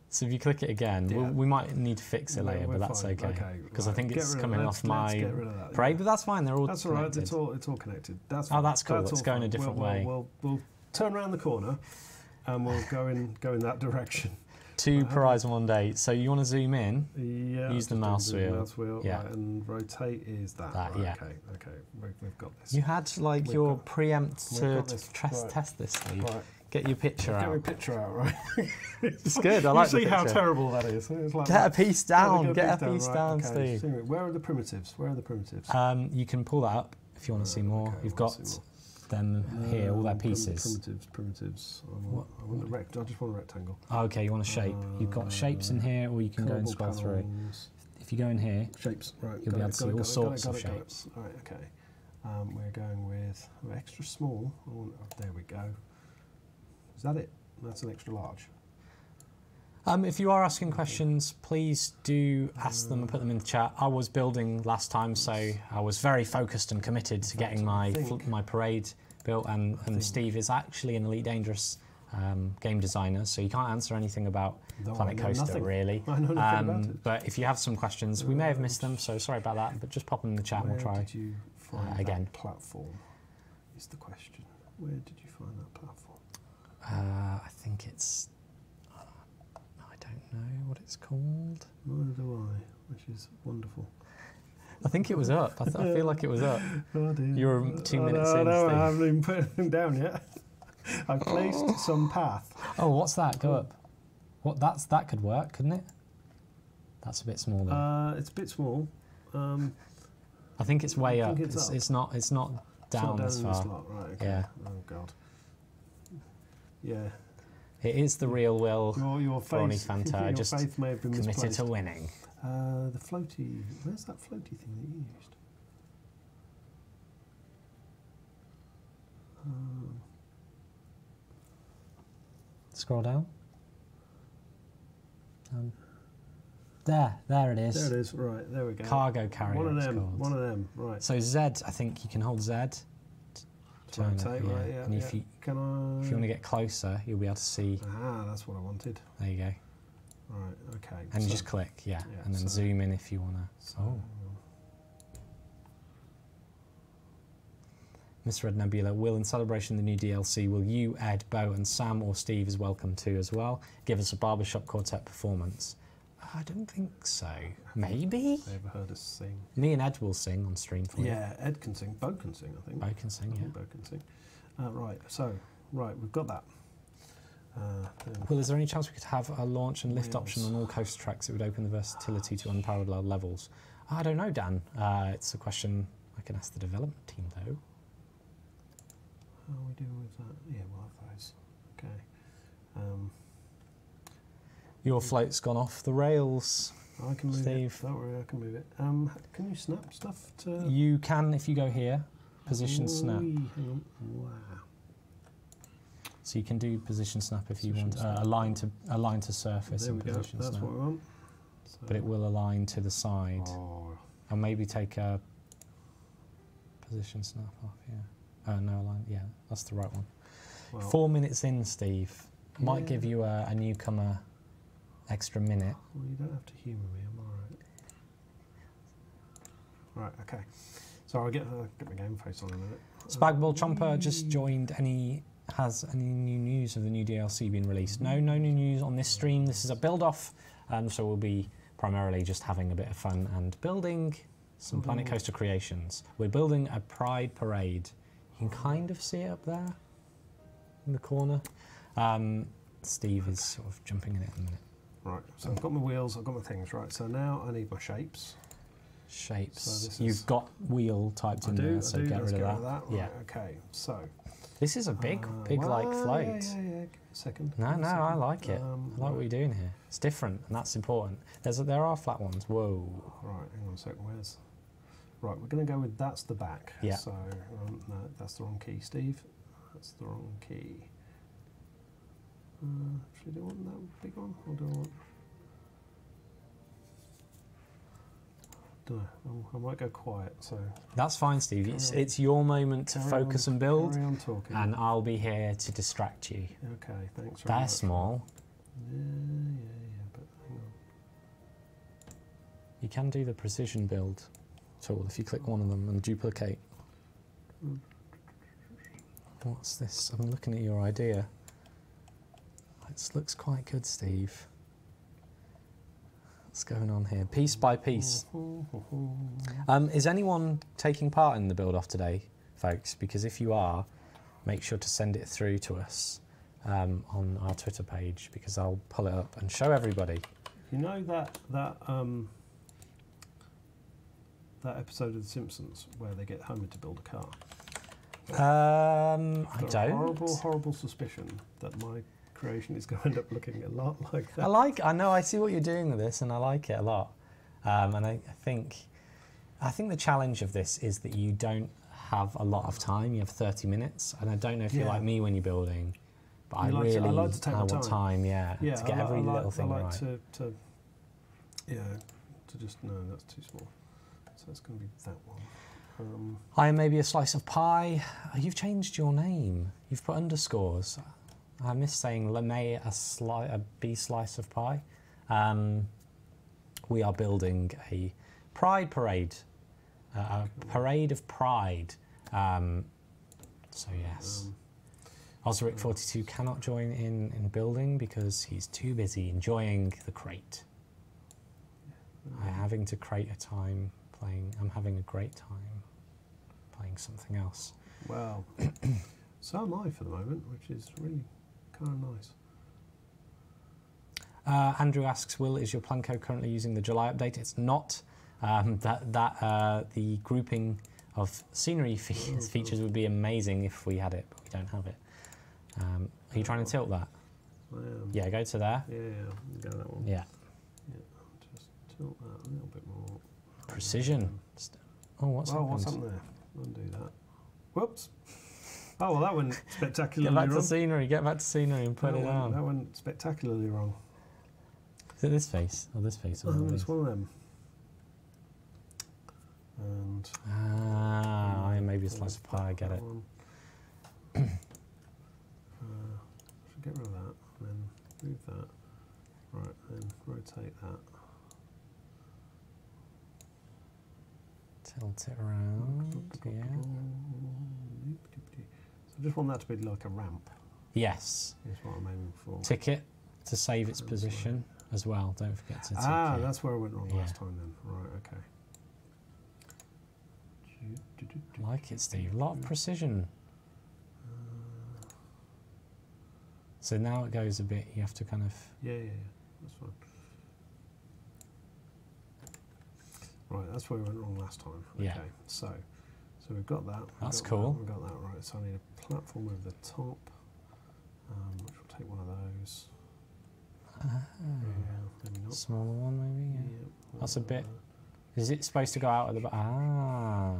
So if you click it again, Yeah. we might need to fix it later, We're but that's fine. okay. Because right. I think Get it's rid of coming that. off Let's my get rid of that, parade, yeah. but that's fine. They're all That's all right. connected. It's all connected. That's Oh, fine. that's cool. Let's all go in a fine. different way. We'll turn around the corner, and we'll go in that direction. 2 parades in one day. So you want to zoom in? Yeah. Use the just mouse do wheel. Mouse wheel. Yeah. Right, and rotate is that. That, right, yeah. Okay. We've got this. You had like We've your got- preempt we've to got this. Right. test this, Steve. Right. Get your picture Get my out. picture out, right? It's good. I like the You see how picture. terrible that is. It's like Get a piece down. Yeah, Get a piece right, down, okay. Steve. So where are the primitives? You can pull that up if you want to see more. okay, You've I wanna got see them here, all their pieces. Primitives. I want I just want a rectangle. Okay, you want a shape. You've got shapes in here, or you can go and Curvable scroll through. panels. If you go in here, Shapes, right. You'll be able to see all sorts of shapes. All right, okay. We're going with extra small. There we go. Is that it? That's an extra large. if you are asking questions, please do ask them and put them in the chat. I was building last time, so I was very focused and committed to getting my parade built. And Steve is actually an Elite Dangerous game designer, so you can't answer anything about No, Planet I know Coaster, nothing. really. I know nothing about it. But if you have some questions, we may have missed them, so sorry about that. But just pop them in the chat and we'll try. Where did you find again. that platform? Is the question. Where did you find that platform? I think it's. I don't know what it's called. Neither do I, which is wonderful. I think it was up. I feel like it was up. Oh dear. You're 2 minutes in, No, Steve. I haven't even put anything down yet. I've placed some path. Oh, what's that? Go up. That could work, couldn't it? That's a bit smaller. It's a bit small. I think it's way I up. think it's up. It's not It's down not down as in far. this lot, right? Okay. Yeah. Oh god. Yeah. It is the real Will. Your Ronnie faith. Fanta Your just faith may have been committed misplaced. to winning. The floaty. Where's that floaty thing that you used? Scroll down. There it is. There it is. Right, there we go. Cargo carrier. One of it's them. called. One of them. Right. So Z, I think you can hold Z. To rotate, yeah. right, yeah. And if you want to get closer, you'll be able to see. Ah, that's what I wanted. There you go. Right, okay. And you just click, yeah, and then zoom in if you want to. Miss Red Nebula, Will, in celebration of the new DLC, will you, Ed, Bo, and Sam or Steve is welcome too as well? Give us a barbershop quartet performance. I don't think so. Maybe? Have you ever heard us sing? Me and Ed will sing on stream for you. Yeah, Ed can sing. Bo can sing, I think. Bo can sing, yeah. Bo can sing. Right, we've got that. Well, is there any chance we could have a launch and lift option on all coast tracks? It would open the versatility to unparalleled levels. I don't know, Dan. It's a question I can ask the development team, though. How are we doing with that? Yeah, we'll have those. Okay. Your float's gone off the rails. I can move Steve. it. Don't worry, I can move it. Can you snap stuff to... You can if you go here. Position snap. Hang on. Wow. So you can do position snap if you want. Align to surface. There we go. Position That's snap. what we want. So But it will align to the side. And maybe take a position snap off, yeah. No, align, yeah, that's the right one. Well, 4 minutes in, Steve. Might give you a newcomer extra minute. Well, you don't have to humour me, I'm alright. Right, okay. So I'll get my game face on in a minute. Spagball Chomper just joined. Has any new news of the new DLC been released? No new news on this stream. This is a build-off, so we'll be primarily just having a bit of fun and building some Planet Coaster creations. We're building a Pride Parade. You can kind of see it up there in the corner. Steve is sort of jumping in it in a minute. Right, so I've got my wheels, I've got my things, right, so now I need my shapes. Shapes. So you've got wheel typed in there, so get rid of that. Right, yeah. Okay, so. This is a big like float. Yeah, give me a second. No, I like it. I like what you're doing here. It's different, and that's important. There are flat ones. Whoa. Right, hang on a second, where's... Right, we're going to go with that's the back. Yeah. So, no, that's the wrong key, Steve. That's the wrong key. Should I do one that big one? Or do I want... I might go quiet, so... That's fine, Steve. It's your moment to focus and build, carry on talking. and I'll be here to distract you. Okay, thanks very They're much. small. Yeah, but hang on. You can do the precision build tool if you click one of them and duplicate. What's this? I'm looking at your idea. It looks quite good, Steve. What's going on here? Piece by piece. Is anyone taking part in the build-off today, folks? Because if you are, make sure to send it through to us on our Twitter page, because I'll pull it up and show everybody. You know that episode of The Simpsons where they get Homer to build a car? I don't. Horrible suspicion that my creation is going to end up looking a lot like that. I know, I see what you're doing with this, and I like it a lot. And I think the challenge of this is that you don't have a lot of time. You have 30 minutes, and I don't know if you're like me when you're building, but I like to take my time. To get every little thing right. To just, no, that's too small. So it's going to be that one. I am maybe a slice of pie. You've changed your name. You've put underscores. I miss saying LeMay a B slice of pie. We are building a Pride Parade, a parade of pride. So yes, Osric42 cannot join in building because he's too busy enjoying the crate. I'm having to crate a time playing. I'm having a great time playing something else. Well, so am I for the moment, which is really kind of nice. Andrew asks, Will, is your Planco currently using the July update? It's not. The grouping of scenery features would be amazing if we had it, but we don't have it. Are you trying to tilt that? I am. Yeah, go to there. Yeah, go that one. Yeah. Just tilt that a little bit more. Precision. What's happened there? Undo that. Whoops. Oh, well, that went spectacularly wrong. Get back to scenery. Get back to scenery and put it down. That went spectacularly wrong. Is it this face? Or this face? Or it's one of them. And maybe a slice of pie. I get it. Should get rid of that, and then move that. Right, then rotate that. Tilt it around, yeah. So I just want that to be like a ramp. Yes. That's what I'm aiming for. Tick it to save its position as well. Don't forget to tick Ah, it. that's where I went wrong last time then. Right, okay. I like it, Steve. A lot of precision. So now it goes a bit, you have to kind of... Yeah, that's fine. Right, that's where we went wrong last time. Okay, Yeah. so we've got that. That's cool. We've got that, right. So I need a platform over the top, which will take one of those. Maybe not. Smaller one, maybe? Yeah. Yeah, That's a bit... Is it supposed to go out at the back? Ah.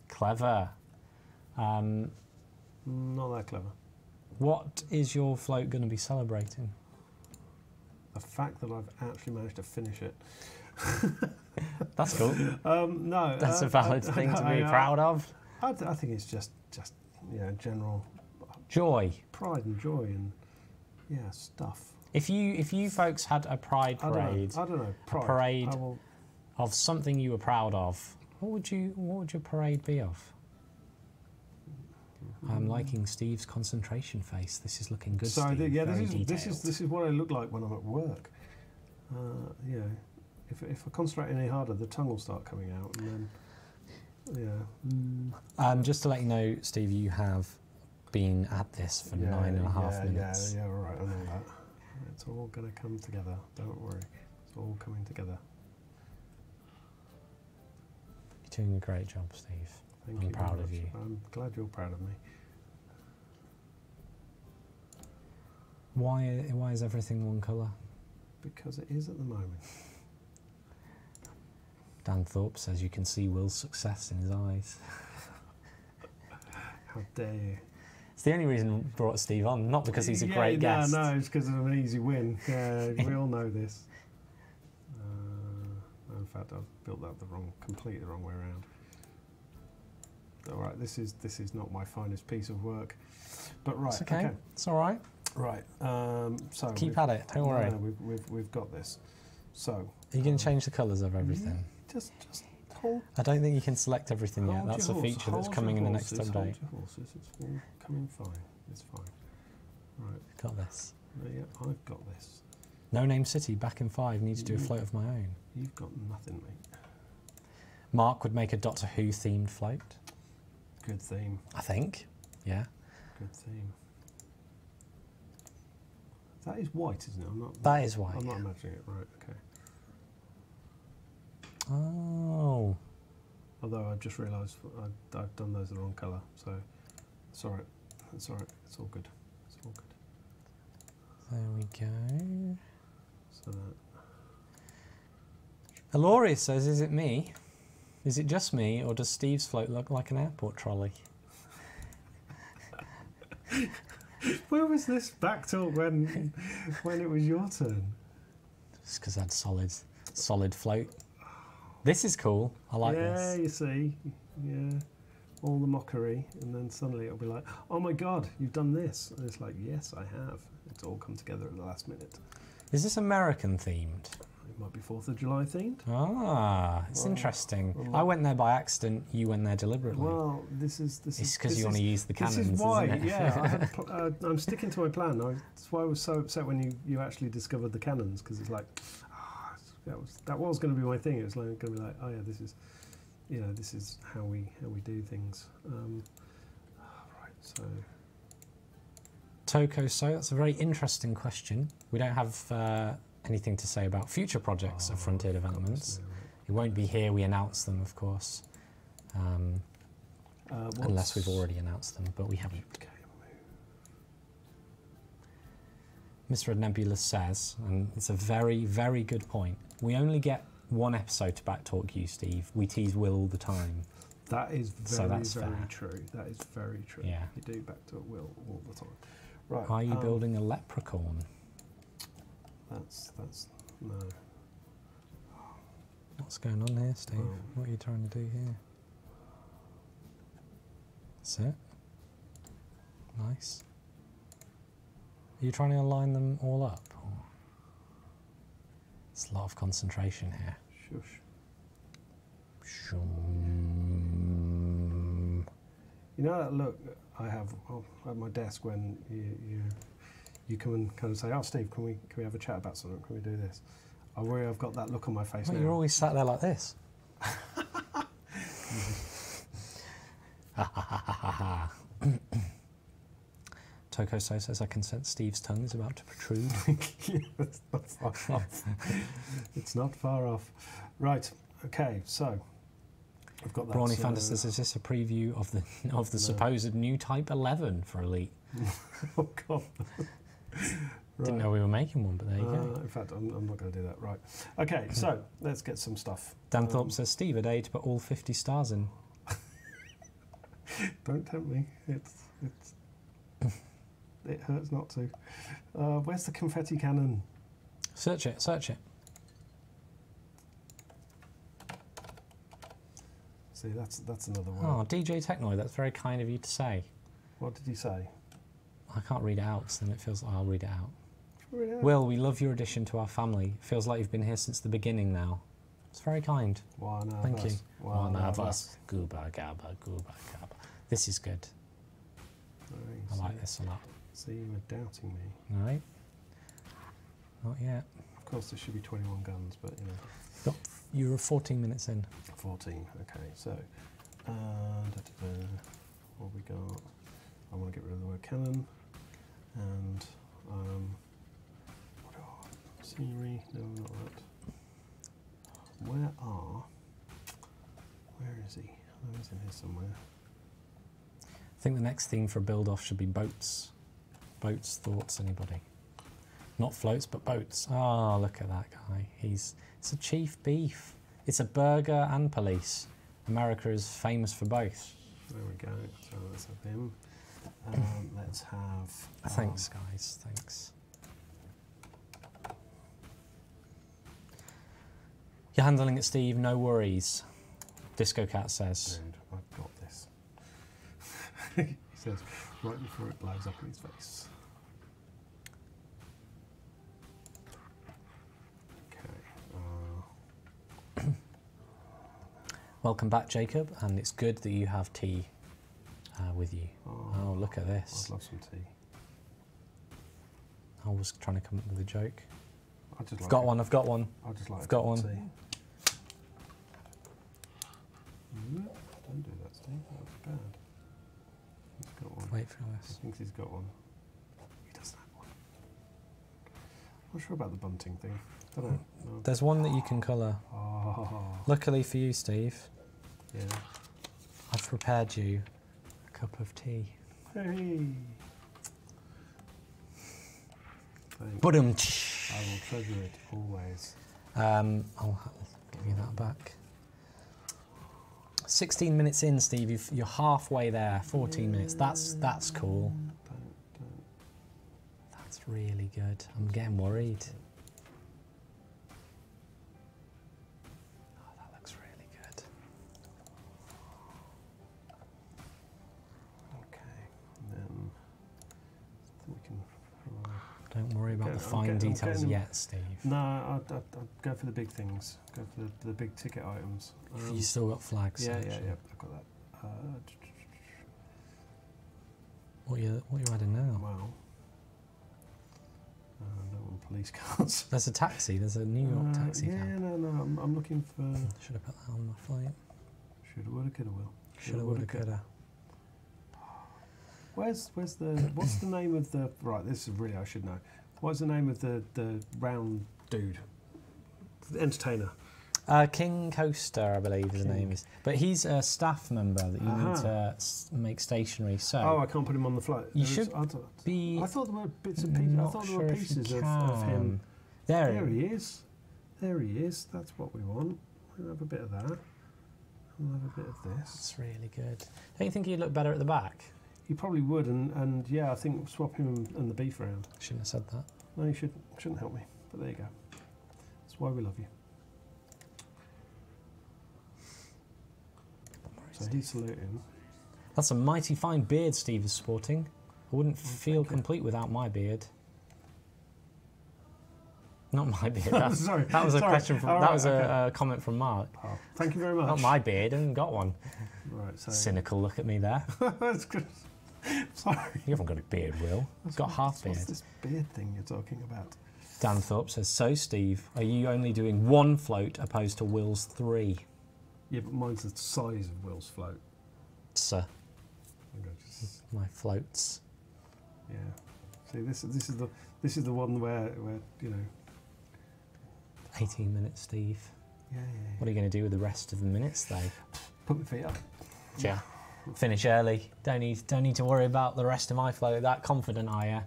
Clever. Not that clever. What is your float going to be celebrating? The fact that I've actually managed to finish it. That's cool. No. That's a valid thing to be proud of. I think it's just general Joy. pride and joy and stuff. If you folks had a pride parade, I don't know. Pride. a parade I will, of something you were proud of, what would your parade be of? I'm liking Steve's concentration face. This is looking good. so Steve. this is what I look like when I'm at work. If I concentrate any harder, the tongue will start coming out, and then Just to let you know, Steve, you have been at this for 9.5 minutes. Yeah, right. I know that. It's all going to come together. Don't worry. It's all coming together. You're doing a great job, Steve. Thank you. I'm proud of you. I'm glad you're proud of me. Why is everything one colour? Because it is at the moment. Dan Thorpe says you can see Will's success in his eyes. How dare you? It's the only reason I brought Steve on, not because he's a great guest. No, it's because of an easy win. Yeah, we all know this. In fact, I've built that completely the wrong way around. All right, this is not my finest piece of work, but right. It's okay. It's all right. Right. So Keep at it. Don't worry. No, we've got this. So. Are you going to change the colours of everything? Just hold. I don't think you can select everything yet. That's a feature that's coming in the next update. Hold your horses. It's all coming fine. It's fine. Right. Got this. Yeah, I've got this. No Name City back in 5 needs to do a float of my own. You've got nothing, mate. Mark would make a Doctor Who themed float. Good theme. I think. Yeah. Good theme. That is white, isn't it? That is white. I'm not imagining it. Right. Okay. Oh. Although I've just realised I've done those the wrong colour, so it's all right. It's all right. It's all good. It's all good. There we go. So that. Aloria says, is it me? Is it just me, or does Steve's float look like an airport trolley? Where was this back talk when it was your turn? Just because I had solid float. This is cool. I like this. Yeah, you see. Yeah. All the mockery, and then suddenly it'll be like, oh my god, you've done this. And it's like, yes, I have. It's all come together at the last minute. Is this American themed? It might be 4th of July themed. Ah, it's interesting. I went there by accident. You went there deliberately. Well, this is. It's because you want to use the cannons. This is why. Isn't it? Yeah, I'm sticking to my plan. That's why I was so upset when you actually discovered the cannons, because it's like, that was going to be my thing. It was like going to be like, oh yeah, this is how we do things. Right. So. Toko, so that's a very interesting question. We don't have anything to say about future projects of Frontier Developments. It won't be here. We announce them, of course, unless we've already announced them, but we haven't. Mr. Nebulous says, and it's a very, very good point, we only get one episode to backtalk you, Steve. We tease Will all the time. That is very true. That is very true. Yeah. You do backtalk Will all the time. Right. Are you building a leprechaun? That's no. What's going on here, Steve? What are you trying to do here? That's it. Nice. Are you trying to align them all up? Or? It's a lot of concentration here. Shush. Shum. You know that look I have at my desk when you come and kind of say, "Oh, Steve, can we have a chat about something? Can we do this?" I worry I've got that look on my face now. You're always sat there like this. Toko So says, I can sense Steve's tongue is about to protrude. Yeah, it's not far off. It's not far off. Right, okay, so I've got that. Brawny Fantasy says, is this a preview of the supposed new Type 11 for Elite? Oh, God. Didn't know we were making one, but there you go. In fact, I'm not going to do that. Right. Okay, so let's get some stuff. Dan Thorpe says, Steve, a day to put all 50 stars in. Don't tempt me. It hurts not to. Where's the confetti cannon? Search it, search it. See, that's another one. Oh, DJ Technoid, that's very kind of you to say. What did he say? I can't read it out, so then it feels like I'll read it out. Read it out. Will, we love your addition to our family. Feels like you've been here since the beginning now. It's very kind. Thank you. One of us. Gooba gabba, gooba gabba. This is good. I like this a lot. See, you were doubting me. All right. Not yet. Of course, there should be 21 guns, but you know. You were 14 minutes in. 14. Okay, so what have we got? I want to get rid of the word cannon, and scenery. No, not that. Where is he? Oh, he's in here somewhere. I think the next theme for a build-off should be boats. Boats, thoughts, anybody? Not floats, but boats. Oh, look at that guy. It's a chief beef. It's a burger and police. America is famous for both. There we go. So let's have him. Let's have... Thanks, guys. Thanks. You're handling it, Steve. No worries. Disco Cat says. Dude, I've got this. He says, right before it blows up in his face. Okay. Welcome back, Jacob, and it's good that you have tea with you. Oh, look at this. I'd love some tea. I was trying to come up with a joke. I've got one. I've got one. I just like I've got one. Tea. Don't do that, Steve. That would be bad. He's got one. Wait for I this. think he's got one. He doesn't have one. I'm not sure about the bunting thing. Don't know. No. There's one that you can colour. Oh. Luckily for you, Steve, Yeah. I've prepared you a cup of tea. Hey. Thanks. But I will treasure it always. I'll give you that back. 16 minutes in, Steve. You're halfway there. 14 minutes. That's cool. Don't. That's really good. I'm getting worried. Oh, that looks really good. Okay. And then we can. Don't worry about the fine details yet, Steve. No, I'd go for the big things. Go for the big ticket items. You still got flags. Yeah, actually. yeah. I've got that. What you adding now? Well, I don't want police cars. There's a taxi. There's a New York taxi Yeah, cab. no. I'm looking for. Should have put that on my flight. Shoulda, woulda, coulda, will. Shoulda, woulda, coulda. What's the name of the? Right, this is really I should know. What's the name of the round dude? The entertainer. King Coaster, I believe his name is. But he's a staff member that you need to make stationary. So I can't put him on the float. You should be. I thought there were bits and pieces. I thought there were pieces of him. There he is. There he is. That's what we want. We'll have a bit of that. We'll have a bit of this. That's really good. Don't you think he'd look better at the back? You probably would, and yeah, I think swap him and the beef around. Shouldn't have said that. No, you shouldn't help me. But there you go. That's why we love you. So he's saluting. That's a mighty fine beard Steve is sporting. I wouldn't feel complete without my beard. Not my beard. Sorry. That was a question from. All That right, was okay. a comment from Mark. Oh, thank you very much. Not my beard. I haven't got one. Right, so Cynical look at me there. That's good. Sorry. You haven't got a beard, Will. You've got half beard. What's this beard thing you're talking about? Dan Thorpe says, so Steve, are you only doing 1 float opposed to Will's 3? Yeah, but mine's the size of Will's float. Sir, I'm going to just, my floats. yeah. See, this is the one where you know. 18 minutes, Steve. Yeah. What are you going to do with the rest of the minutes, though? Put my feet up. Yeah. Finish early. Don't need to worry about the rest of my float. That confident, are you?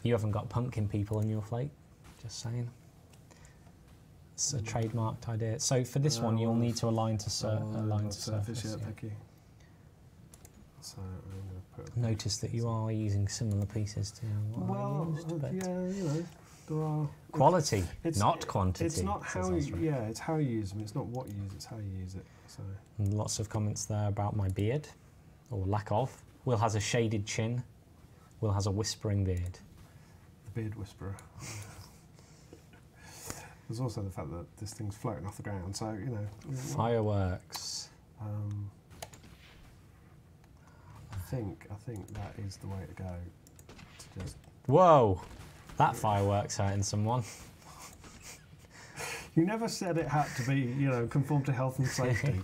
You haven't got pumpkin people in your float. Just saying. It's a trademarked idea. So for this one, you'll need to align to surface. Yeah, Yeah. thank you. So I'm going to put. Notice that you are using similar pieces to what I used, but yeah, you know, there are quality, it's, not quantity. It's not says how you, Osram. yeah, it's how you use them. It's not what you use, it's how you use it. So And lots of comments there about my beard, or lack of. Will has a shaded chin. Will has a whispering beard. the beard whisperer. There's also the fact that this thing's floating off the ground. So you know. Fireworks. I think that is the way to go. To just Whoa! That fireworks hurting someone. you never said it had to be, you know, conform to health and safety.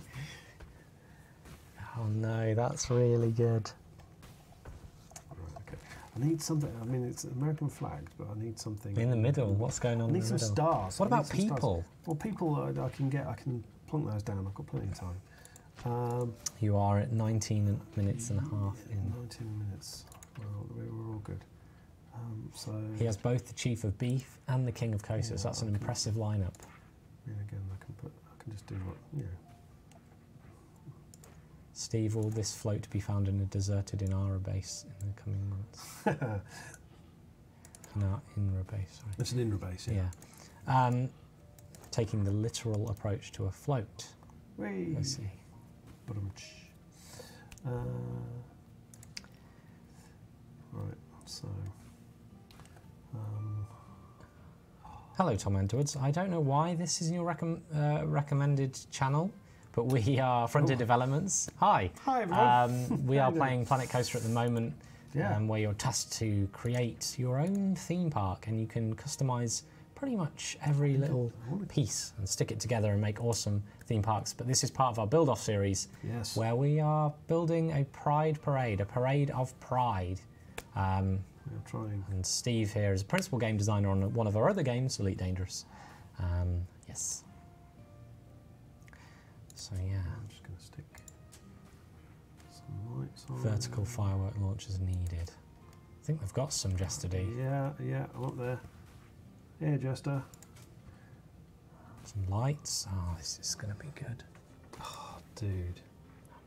Oh no, that's really good. Right, okay. I need something. I mean, it's American flags, but I need something In the middle, what's going on I in need the some middle? stars. What I need about some stars. people? Well, people I can plonk those down. I've got plenty of time. You are at 19 minutes and a half in. 19 minutes. Well, we're all good. So He has both the Chief of Beef and the King of Coasters. Yeah, That's an okay. impressive lineup. yeah, again, I can just do what Steve, will this float be found in a deserted Inara base in the coming months? Inara base, sorry. It's an inner base. Yeah. Yeah. Taking the literal approach to a float. Whee! Let's see. Right. So. Hello, Tom Edwards. I don't know why this is in your recommended channel, but we are Frontier Developments. Hi. Hi, everyone. We How are you playing Planet Coaster at the moment, Yeah. where you're tasked to create your own theme park, and you can customize pretty much every little piece and stick it together and make awesome theme parks. But this is part of our build-off series, Yes. where we are building a pride parade, a parade of pride. We're trying. And Steve here is a principal game designer on one of our other games, Elite Dangerous. Yes. So yeah, I'm just going to stick some lights on. vertical firework launchers needed. I think they've got some, Jester D. Yeah, I'm up there. Here, Jester. Some lights. Oh, this is going to be good. Oh, dude.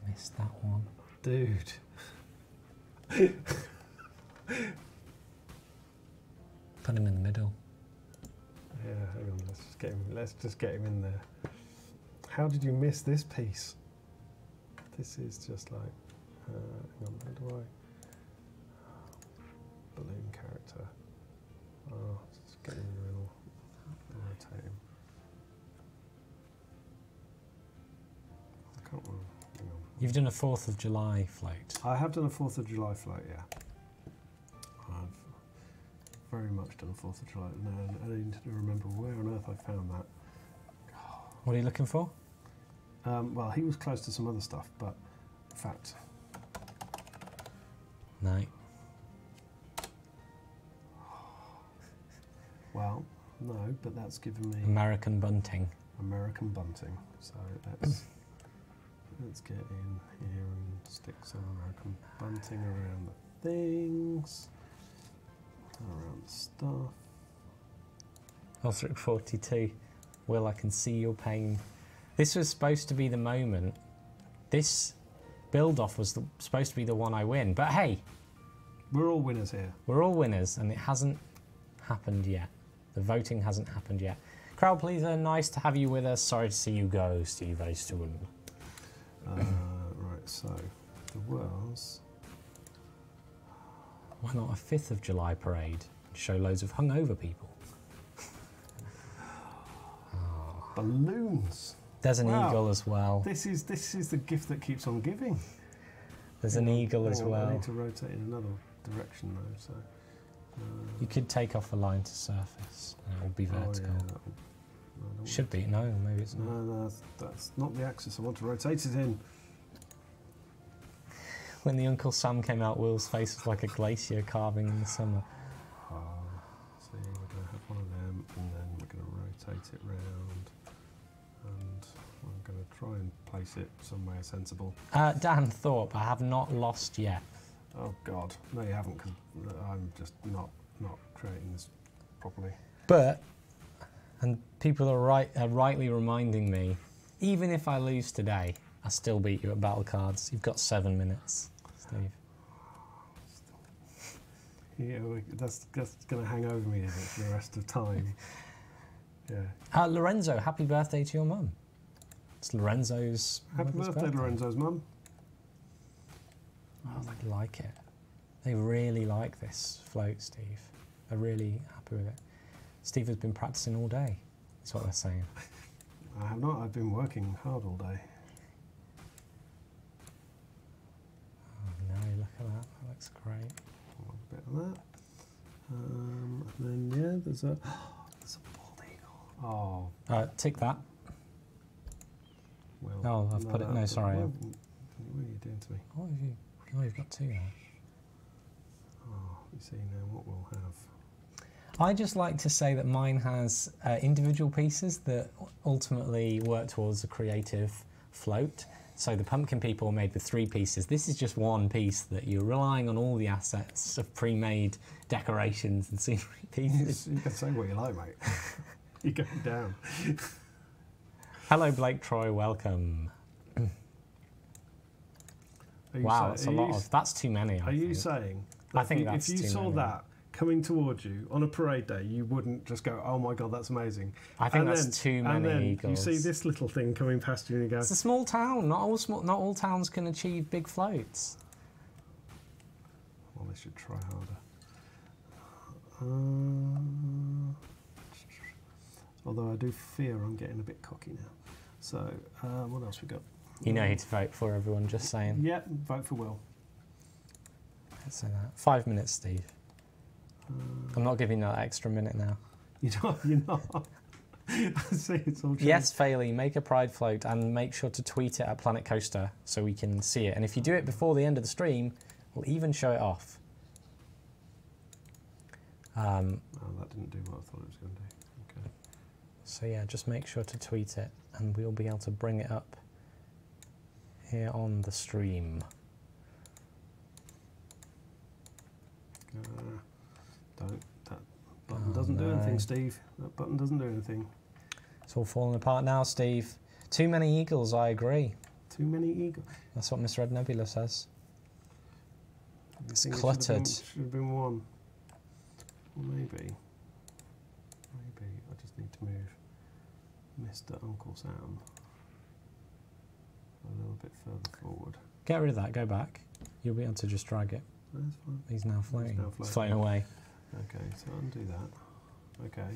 I missed that one. Dude. Put him in the middle. Yeah, hang on. Let's just get him in there. How did you miss this piece? This is just like. Hang on. How do I? Balloon character. Oh, just get him in the middle. Rotate him. I can't remember. Hang on. You've done a 4th of July float. I have done a 4th of July float, yeah. I've very much done a 4th of July. No, I need to remember where on earth I found that. What are you looking for? Well, he was close to some other stuff, but in fact, No. well, no, but that's given me American bunting. American bunting. So let's get in here and stick some American bunting around the things, around the stuff. Osric 42. Will, I can see your pain. This was supposed to be the moment. This build-off was supposed to be the one I win. But hey, We're all winners here. we're all winners, and it hasn't happened yet. The voting hasn't happened yet. Crowd pleaser, nice to have you with us. Sorry to see you go, Steve Eastwood. Right, so there was. Why not a 5th of July parade? Show loads of hungover people. Balloons. There's an eagle as well. This is the gift that keeps on giving. There's an eagle as well. I need to rotate in another direction though, so... You could take off the line to surface and it will be vertical. Should be. No, maybe it's not. No, that's not the axis I want to rotate it in. When the Uncle Sam came out, Will's face was like a glacier carving in the summer. See, we're going to have one of them, and then we're going to rotate it round, and I'm going to try and place it somewhere sensible. Dan Thorpe, I have not lost yet. Oh God, no, you haven't, because I'm just not creating this properly. But, and people are rightly reminding me, even if I lose today, I still beat you at battle cards. You've got 7 minutes, Steve. Yeah, that's going to hang over me isn't it, for the rest of time. Yeah. Lorenzo, happy birthday to your mum. It's Lorenzo's. Happy birthday, Lorenzo's mum. Oh, they like it. They really like this float, Steve. They're really happy with it. Steve has been practicing all day, is what they're saying. I have not. I've been working hard all day. Oh no, look at that. That looks great. A bit of that. And then, yeah, there's a bald eagle. Oh. Tick that. Well, oh, I've put it. No, sorry. What are you doing to me? What have you? Oh, you've got 2 there. Oh, you see now what we'll have. I just like to say that mine has individual pieces that ultimately work towards a creative float. So the pumpkin people are made with 3 pieces. This is just 1 piece that you're relying on all the assets of pre-made decorations and scenery pieces. You can say what you like, mate. You're going down. Hello, Blake Troy. Welcome. Wow, that's a lot of. That's too many. Are you saying? I think that's if you too saw many. that coming towards you on a parade day, you wouldn't just go, "Oh my God, that's amazing." I think that's too many and then eagles. You see this little thing coming past you, and you go, "It's a small town. Not all towns can achieve big floats." Well, they should try harder. Although I do fear I'm getting a bit cocky now. So, what else we got? You know who to vote for, everyone, just saying. Yeah, vote for Will. Let's say that. 5 minutes, Steve. I'm not giving you that extra minute now. You're not. I see, it's all changed. Yes, Failey, make a pride float and make sure to tweet it at Planet Coaster so we can see it. And if you do it before the end of the stream, we'll even show it off. Oh, that didn't do what I thought it was going to do. Okay. So yeah, just make sure to tweet it and we'll be able to bring it up here on the stream. That button doesn't do anything, Steve. That button doesn't do anything. It's all falling apart now, Steve. Too many eagles, I agree. Too many eagles. That's what Miss Red Nebula says. It's cluttered. It should have been 1. Well, maybe I just need to move Mr. Uncle Sam a little bit further forward. Get rid of that, go back. You'll be able to just drag it. That's fine. He's now floating. He's It's floating away. Okay, so undo that. Okay.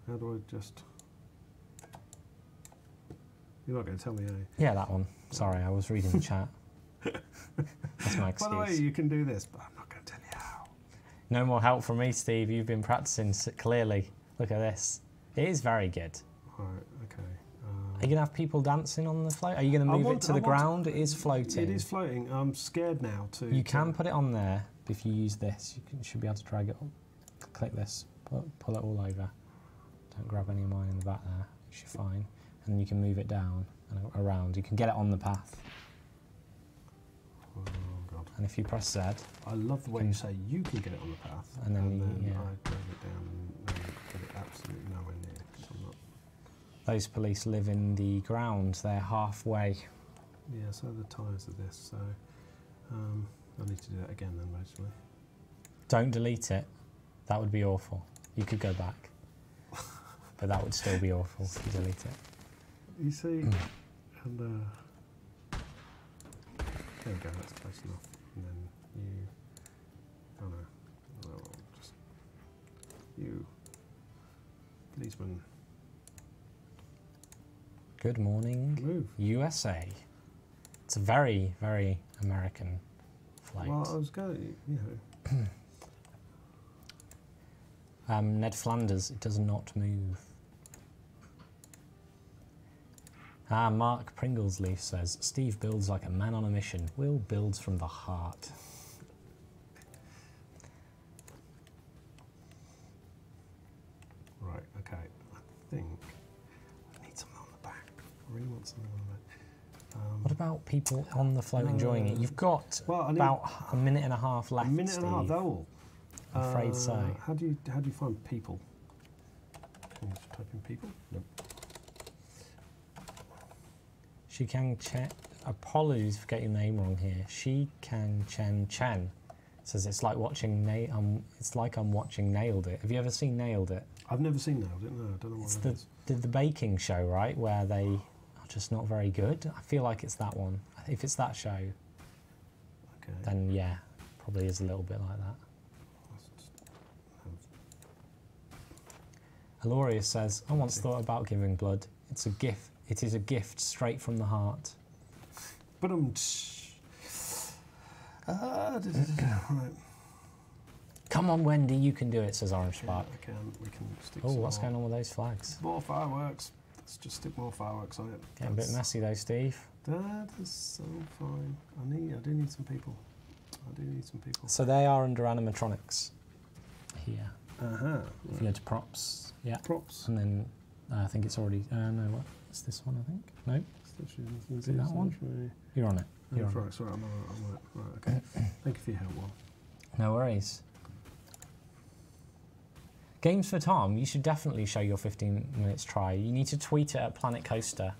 How do I just... You're not going to tell me, are you? Yeah, that one. Sorry, I was reading the chat. That's my excuse. By the way, you can do this, but I'm not going to tell you how. No more help from me, Steve. You've been practicing clearly. Look at this. It is very good. All right, okay. Are you going to have people dancing on the float? Are you going to move it to the ground? It is floating. It is floating. I'm scared now to... You can put it on there if you use this. You should be able to drag it up. Click this. Pull it all over. Don't grab any of mine in the back there. You should fine. And then you can move it down and around. You can get it on the path. Oh, God. And if you press Z... I love the way you say you can get it on the path. And then, I yeah. drag it down and get it absolutely nowhere near. 'Cause I'm not... Those police live in the ground. They're halfway. Yeah, so the tyres are this, so I need to do that again then, basically. Don't delete it. That would be awful. You could go back. But that would still be awful if you delete it. You see, and there we go, that's close enough. And then Oh no. No, just you. Policeman. Good morning, Move. USA. It's a very, very American flight. Well, I was going, you know. Ned Flanders, it does not move. Mark Pringlesleaf says, Steve builds like a man on a mission. Will builds from the heart. Right, okay. I think I need something on the back. I really want something on the back. What about people on the float enjoying it? You've got about a minute and a half left. A minute and a half, though. I'm afraid so. How do you find people? Can you just type in people? Nope. She can apologies for getting your name wrong here. She can Chen says it's like watching it's like I'm watching Nailed It. Have you ever seen Nailed It? I've never seen Nailed It. No, I don't know what it's that is. the baking show, right? Where they are just not very good. I feel like it's that one. If it's that show, okay, then yeah, probably is a little bit like that. Aloria says, I once thought about giving blood. It's a gift. It is a gift straight from the heart. But right. Come on, Wendy, you can do it, says Orange Spark. Yeah, we can stick Oh, some what's more. going on with those flags? More fireworks. Let's just stick more fireworks on it. Getting a bit messy though, Steve. That is so fine. I do need some people. So they are under animatronics here. Uh-huh. If you go to props, yeah. Props. And then I think it's already, no, what? It's this one, I think. No? Is it that one? You're on it. You're on it. Sorry, I'm on it. Right, okay. Thank you for your help, Will. No worries. Games for Tom, you should definitely show your 15 minutes try. You need to tweet it at Planet Coaster.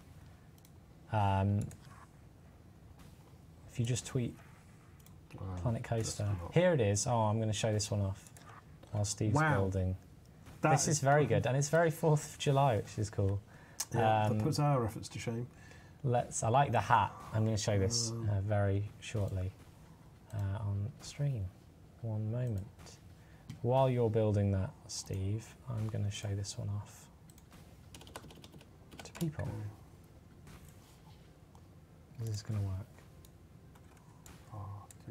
If you just tweet Planet Coaster. Here it is. Oh, I'm going to show this one off while Steve's building. This is very good, and it's very 4th of July, which is cool. Yeah, that puts our efforts to shame. I like the hat. I'm going to show this very shortly on stream. One moment. While you're building that, Steve, I'm going to show this one off to people. Is this going to work?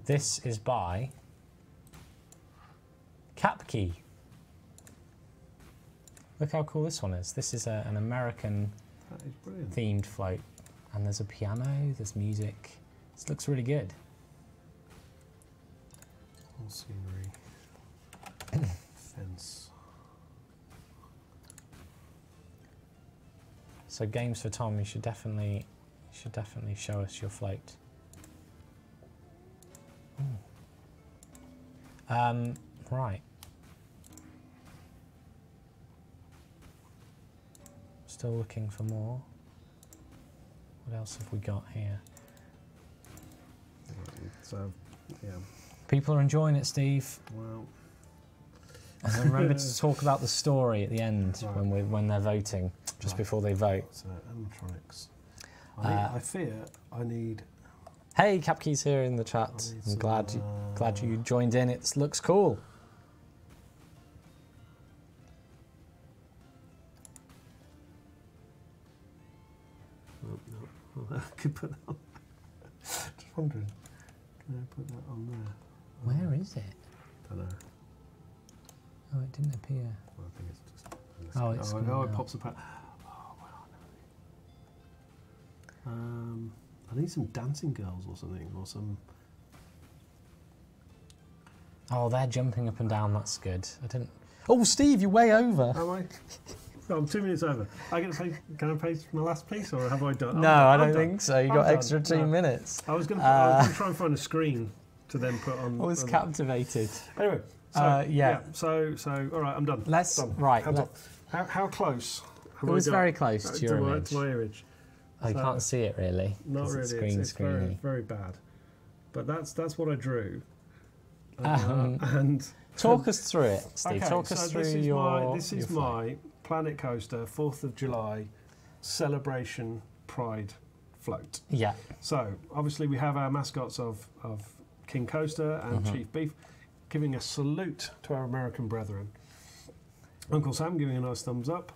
This is by Capkey. Look how cool this one is. This is an American themed float. And there's a piano, there's music. This looks really good. All scenery. Fence. So Games for Tom, you should definitely show us your float. Right. Still looking for more. What else have we got here? So, yeah. People are enjoying it, Steve. Well. And then remember to talk about the story at the end when they're voting, just before they vote. So, animatronics. I fear I need. Hey, Capkey's here in the chat. I'm glad you joined in. It looks cool. I could put that on. Just wondering, can I put that on there? Where is it? Don't know. Oh, it didn't appear. Well, I think it's just. It pops up. Oh, well, I need some dancing girls or something, or some. Oh, they're jumping up and down. That's good. I didn't. Oh, Steve, you're way over. Am I? Oh, I'm 2 minutes over. Can I pay my last piece, or have I done? No, I don't think so. You got extra 2 minutes. I was going to try and find a screen to then put on. I was captivated. Anyway, so all right, I'm done. How close? It was very close to your image. To my image. I can't see it really. Not really. It's very, very bad. But that's what I drew. And talk us through it, Steve. Okay, talk us through your. This is my Planet Coaster 4th of July celebration Pride float. Yeah. So obviously we have our mascots of King Coaster and Chief Beef. giving a salute to our American brethren. Uncle Sam giving a nice thumbs up,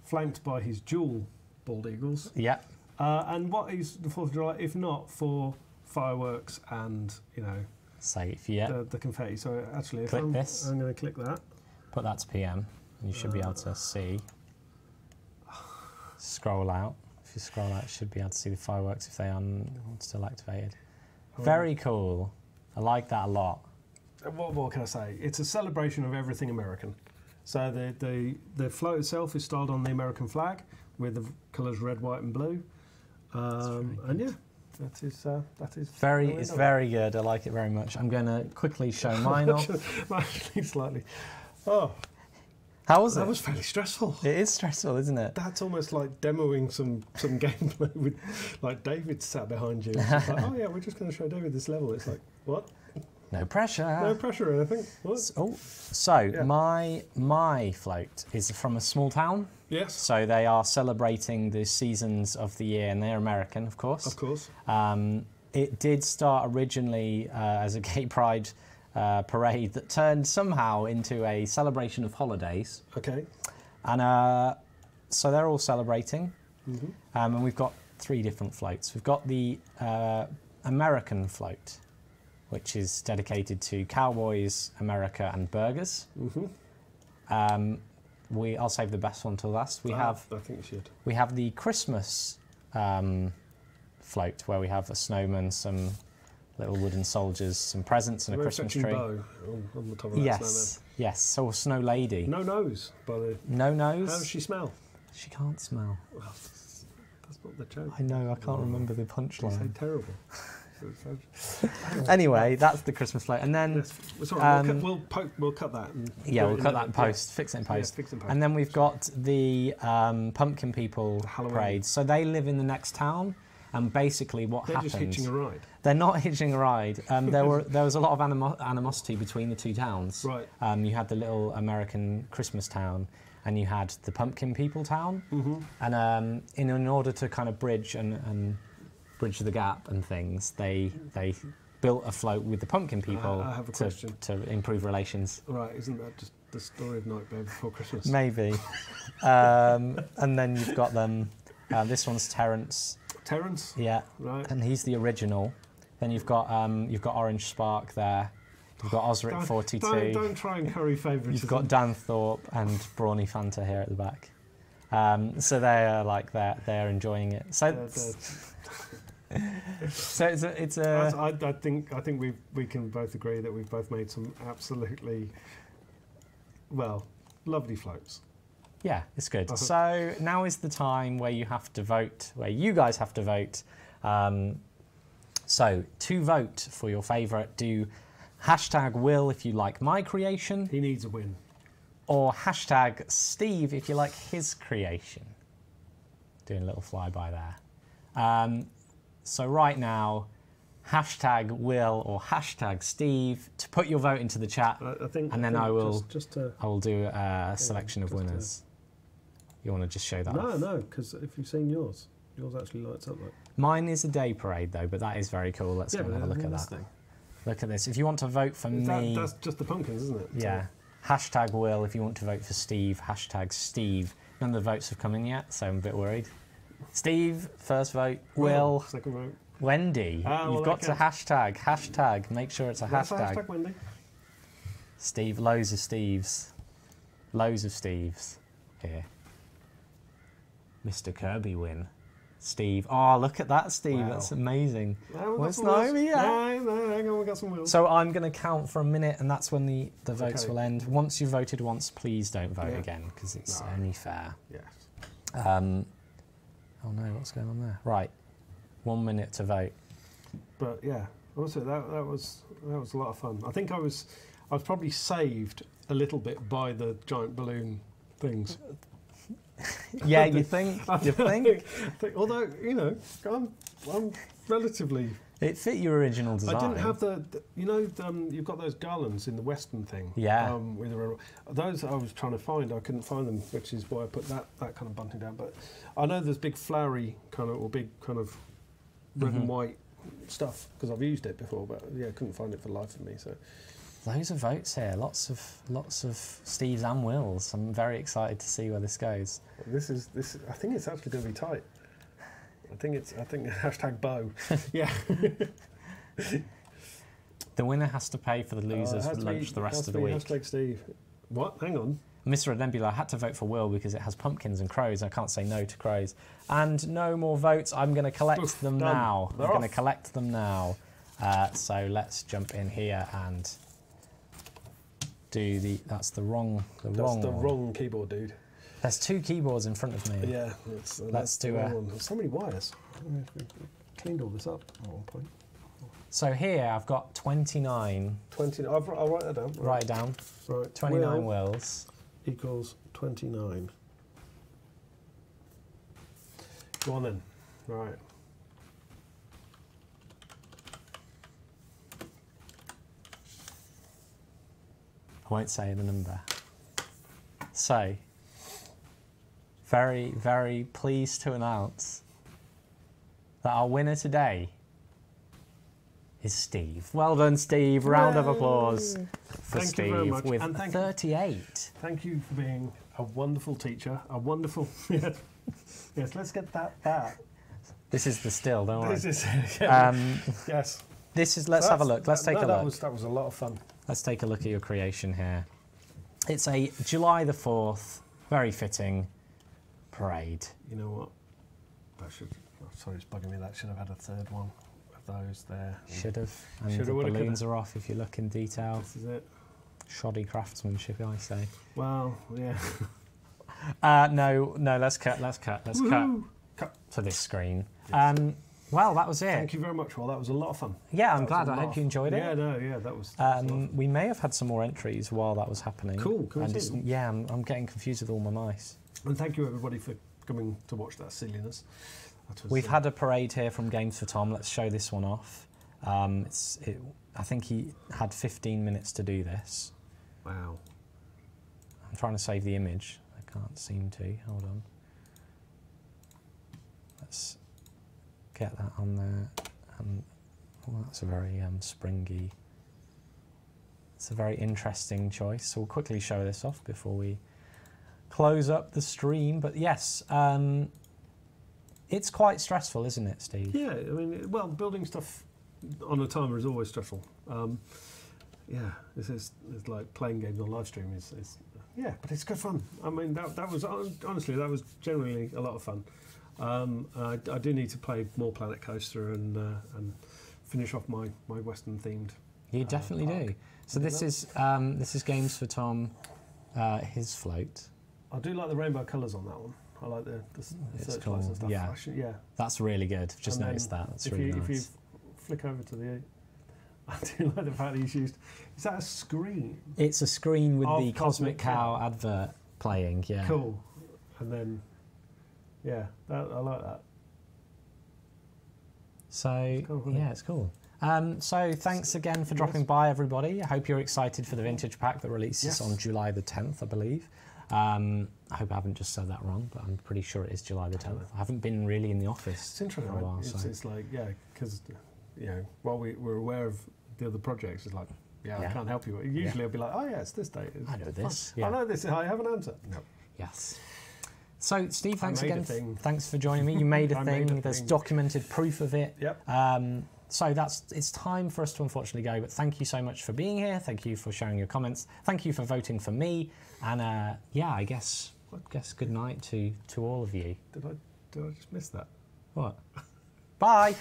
flanked by his dual bald eagles. Yeah. And what is the 4th of July if not for fireworks and, you know, Safe, yeah. the confetti. So actually, if Click I'm this. going to click that. Put that to PM, and you should be able to see. Scroll out. If you scroll out, you should be able to see the fireworks if they are still activated. Very cool. I like that a lot. What more can I say? It's a celebration of everything American. So the float itself is styled on the American flag with the colours red, white, and blue. And yeah, that is very. It's very good. I like it very much. I'm going to quickly show mine off. Actually, slightly. Oh, how was it? That was fairly stressful. It is stressful, isn't it? That's almost like demoing some gameplay with, like, David sat behind you. It's just like, oh yeah, we're just going to show David this level. It's like, what? No pressure. No pressure or anything. What? So Yeah. my float is from a small town. Yes. So they are celebrating the seasons of the year, and they're American, of course. Of course. It did start originally as a gay pride parade that turned somehow into a celebration of holidays. Okay. And so they're all celebrating. And we've got 3 different floats. We've got the American float, which is dedicated to cowboys, America, and burgers. I'll save the best one till last. I think you should. We have the Christmas float, where we have a snowman, some little wooden soldiers, some presents, and a Christmas tree. Bow on the top of that snowman. Yes. So a snow lady. No nose, by the. No nose. How does she smell? She can't smell. Well, that's not the joke. I know. I can't remember the You punchline. say terrible. Anyway, that's the Christmas float, and then Sorry, we'll cut that. And we'll cut that in post. Fix it in post. Yeah, fix it in post. And then we've got the Pumpkin People parade. So they live in the next town, and basically what happens? They're just hitching a ride. They're not hitching a ride. There was a lot of animosity between the 2 towns. Right. You had the little American Christmas town, and you had the Pumpkin People town. And in order to kind of bridge bridge the gap and things, they built a float with the Pumpkin People I have a question. to improve relations. Right, isn't that just the story of Nightmare Before Christmas? Maybe. And then you've got them. This one's Terence. Terence? Yeah. Right. And he's the original. Then you've got Orange Spark there. You've got Osric 42. Don't try and curry favoritism. You've got Dan Thorpe and Brawny Fanta here at the back. So they are like they're enjoying it. So so it's a. I think we can both agree that we've both made some absolutely lovely floats. Yeah, it's good. So now is the time where you have to vote, where you guys have to vote. So to vote for your favourite, do #Will if you like my creation. He needs a win. Or #Steve if you like his creation. Doing a little flyby there. So right now, #Will or #Steve to put your vote into the chat, and then I will do a selection of winners. You want to just show that off? No, because if you've seen yours actually lights up like. Mine is a day parade though, but that is very cool. Let's go and have a look at that. Look at this. If you want to vote for me, that's just the pumpkins, isn't it? Yeah. #Will if you want to vote for Steve. #Steve. None of the votes have come in yet, so I'm a bit worried. Steve, first vote. Will, second vote. Wendy, you've got to hashtag. Make sure it's a hashtag. Hashtag Wendy. Steve, loads of Steves. Loads of Steves here. Mr. Kirby win. Steve. Oh, look at that, Steve. Wow. That's amazing. What's Naomi? Yeah. No, hang on, we got some wheels. So I'm going to count for a minute, and that's when the votes will end. Once you've voted once, please don't vote again, because it's only fair. Yes. Oh no, what's going on there? Right, 1 minute to vote. But yeah, honestly, that was a lot of fun. I think I was probably saved a little bit by the giant balloon things. Yeah, you think? You think? Although, you know, I'm relatively. It fit your original design. I didn't have you've got those garlands in the Western thing. Yeah. Those I was trying to find, I couldn't find them, which is why I put that kind of bunting down. But I know there's big flowery kind of, or big kind of red and white stuff, because I've used it before, but yeah, I couldn't find it for the life of me. So Loads of votes here. Lots of Steves and Wills. I'm very excited to see where this goes. This. I think it's actually going to be tight. I think hashtag bow. Yeah. The winner has to pay for the losers for lunch the rest of the week. Hashtag Steve. What? Hang on. Mr. Adembula had to vote for Will because it has pumpkins and crows. I can't say no to crows. And no more votes. I'm going to collect them now. I'm going to collect them now. So let's jump in here and do the. That's the wrong. That's the wrong keyboard, dude. There's 2 keyboards in front of me. Yeah. Let's do a. There's so many wires. We cleaned all this up at one point. So here I've got 29. 29. I'll write that down. Write it down. Right. 29 Wills. Equals 29. Go on then. Right. I won't say the number. So, very, very pleased to announce that our winner today is Steve. Well done, Steve. Round of applause for Thank Steve you very much. with And 38. Thank you for being a wonderful teacher, a wonderful... Yes, let's get that back. This is the still, don't worry. This is... Yeah. Yes. This is, let's have a look. Let's take a look. That was a lot of fun. Let's take a look at your creation here. It's a July the 4th, very fitting parade. You know what? Sorry, it's bugging me. That should have had a third one of those there. Should have. And the balloons are off if you look in detail. This is it. Shoddy craftsmanship, I say. Well, yeah. No, let's cut. Let's cut to this screen. Yes. Well, that was it. Thank you very much, Will. That was a lot of fun. Yeah, I'm glad. I hope you enjoyed it. Yeah, that was we may have had some more entries while that was happening. Cool. Can we see them? Yeah, I'm getting confused with all my mice. And thank you, everybody, for coming to watch that silliness. We've had a parade here from Games for Tom. Let's show this one off. I think he had 15 minutes to do this. Wow. I'm trying to save the image. I can't seem to. Hold on. Let's get that on there. Well, that's a very springy. It's a very interesting choice. So we'll quickly show this off before we close up the stream. But yes, it's quite stressful, isn't it, Steve? Yeah, I mean, well, building stuff on a timer is always stressful. Yeah, it's like playing games on live stream is yeah, but it's good fun. I mean, that was honestly that was generally a lot of fun. I do need to play more Planet Coaster and finish off my Western themed. You definitely park. do. So this is Games for Tom, his float. I do like the rainbow colours on that one. I like the search lights and stuff. Yeah. Yeah, that's really good. I've just noticed that. That's really nice. If you flick over to the, I do like the fact that he's used. Is that a screen? It's a screen with the Cosmic Cow advert playing. Yeah. Cool. And then, yeah, I like that. So yeah, it's cool. So thanks again for dropping by, everybody. I hope you're excited for the vintage pack that releases on July the 10th, I believe. I hope I haven't just said that wrong, but I'm pretty sure it is July the 10th. I haven't been really in the office. It's interesting. For a while, it's like, yeah, because, you know, while we're aware of the other projects, it's like, I can't help you. Usually I'll be like, oh yeah, it's this date. I know this. I know this. I have an answer. No. Yes. So, Steve, thanks again. Thanks for joining me. You made a thing. There's documented proof of it. Yep. So it's time for us to unfortunately go, but thank you so much for being here. Thank you for sharing your comments. Thank you for voting for me. And yeah, I guess good night to all of you. Did I just miss that? What? Bye.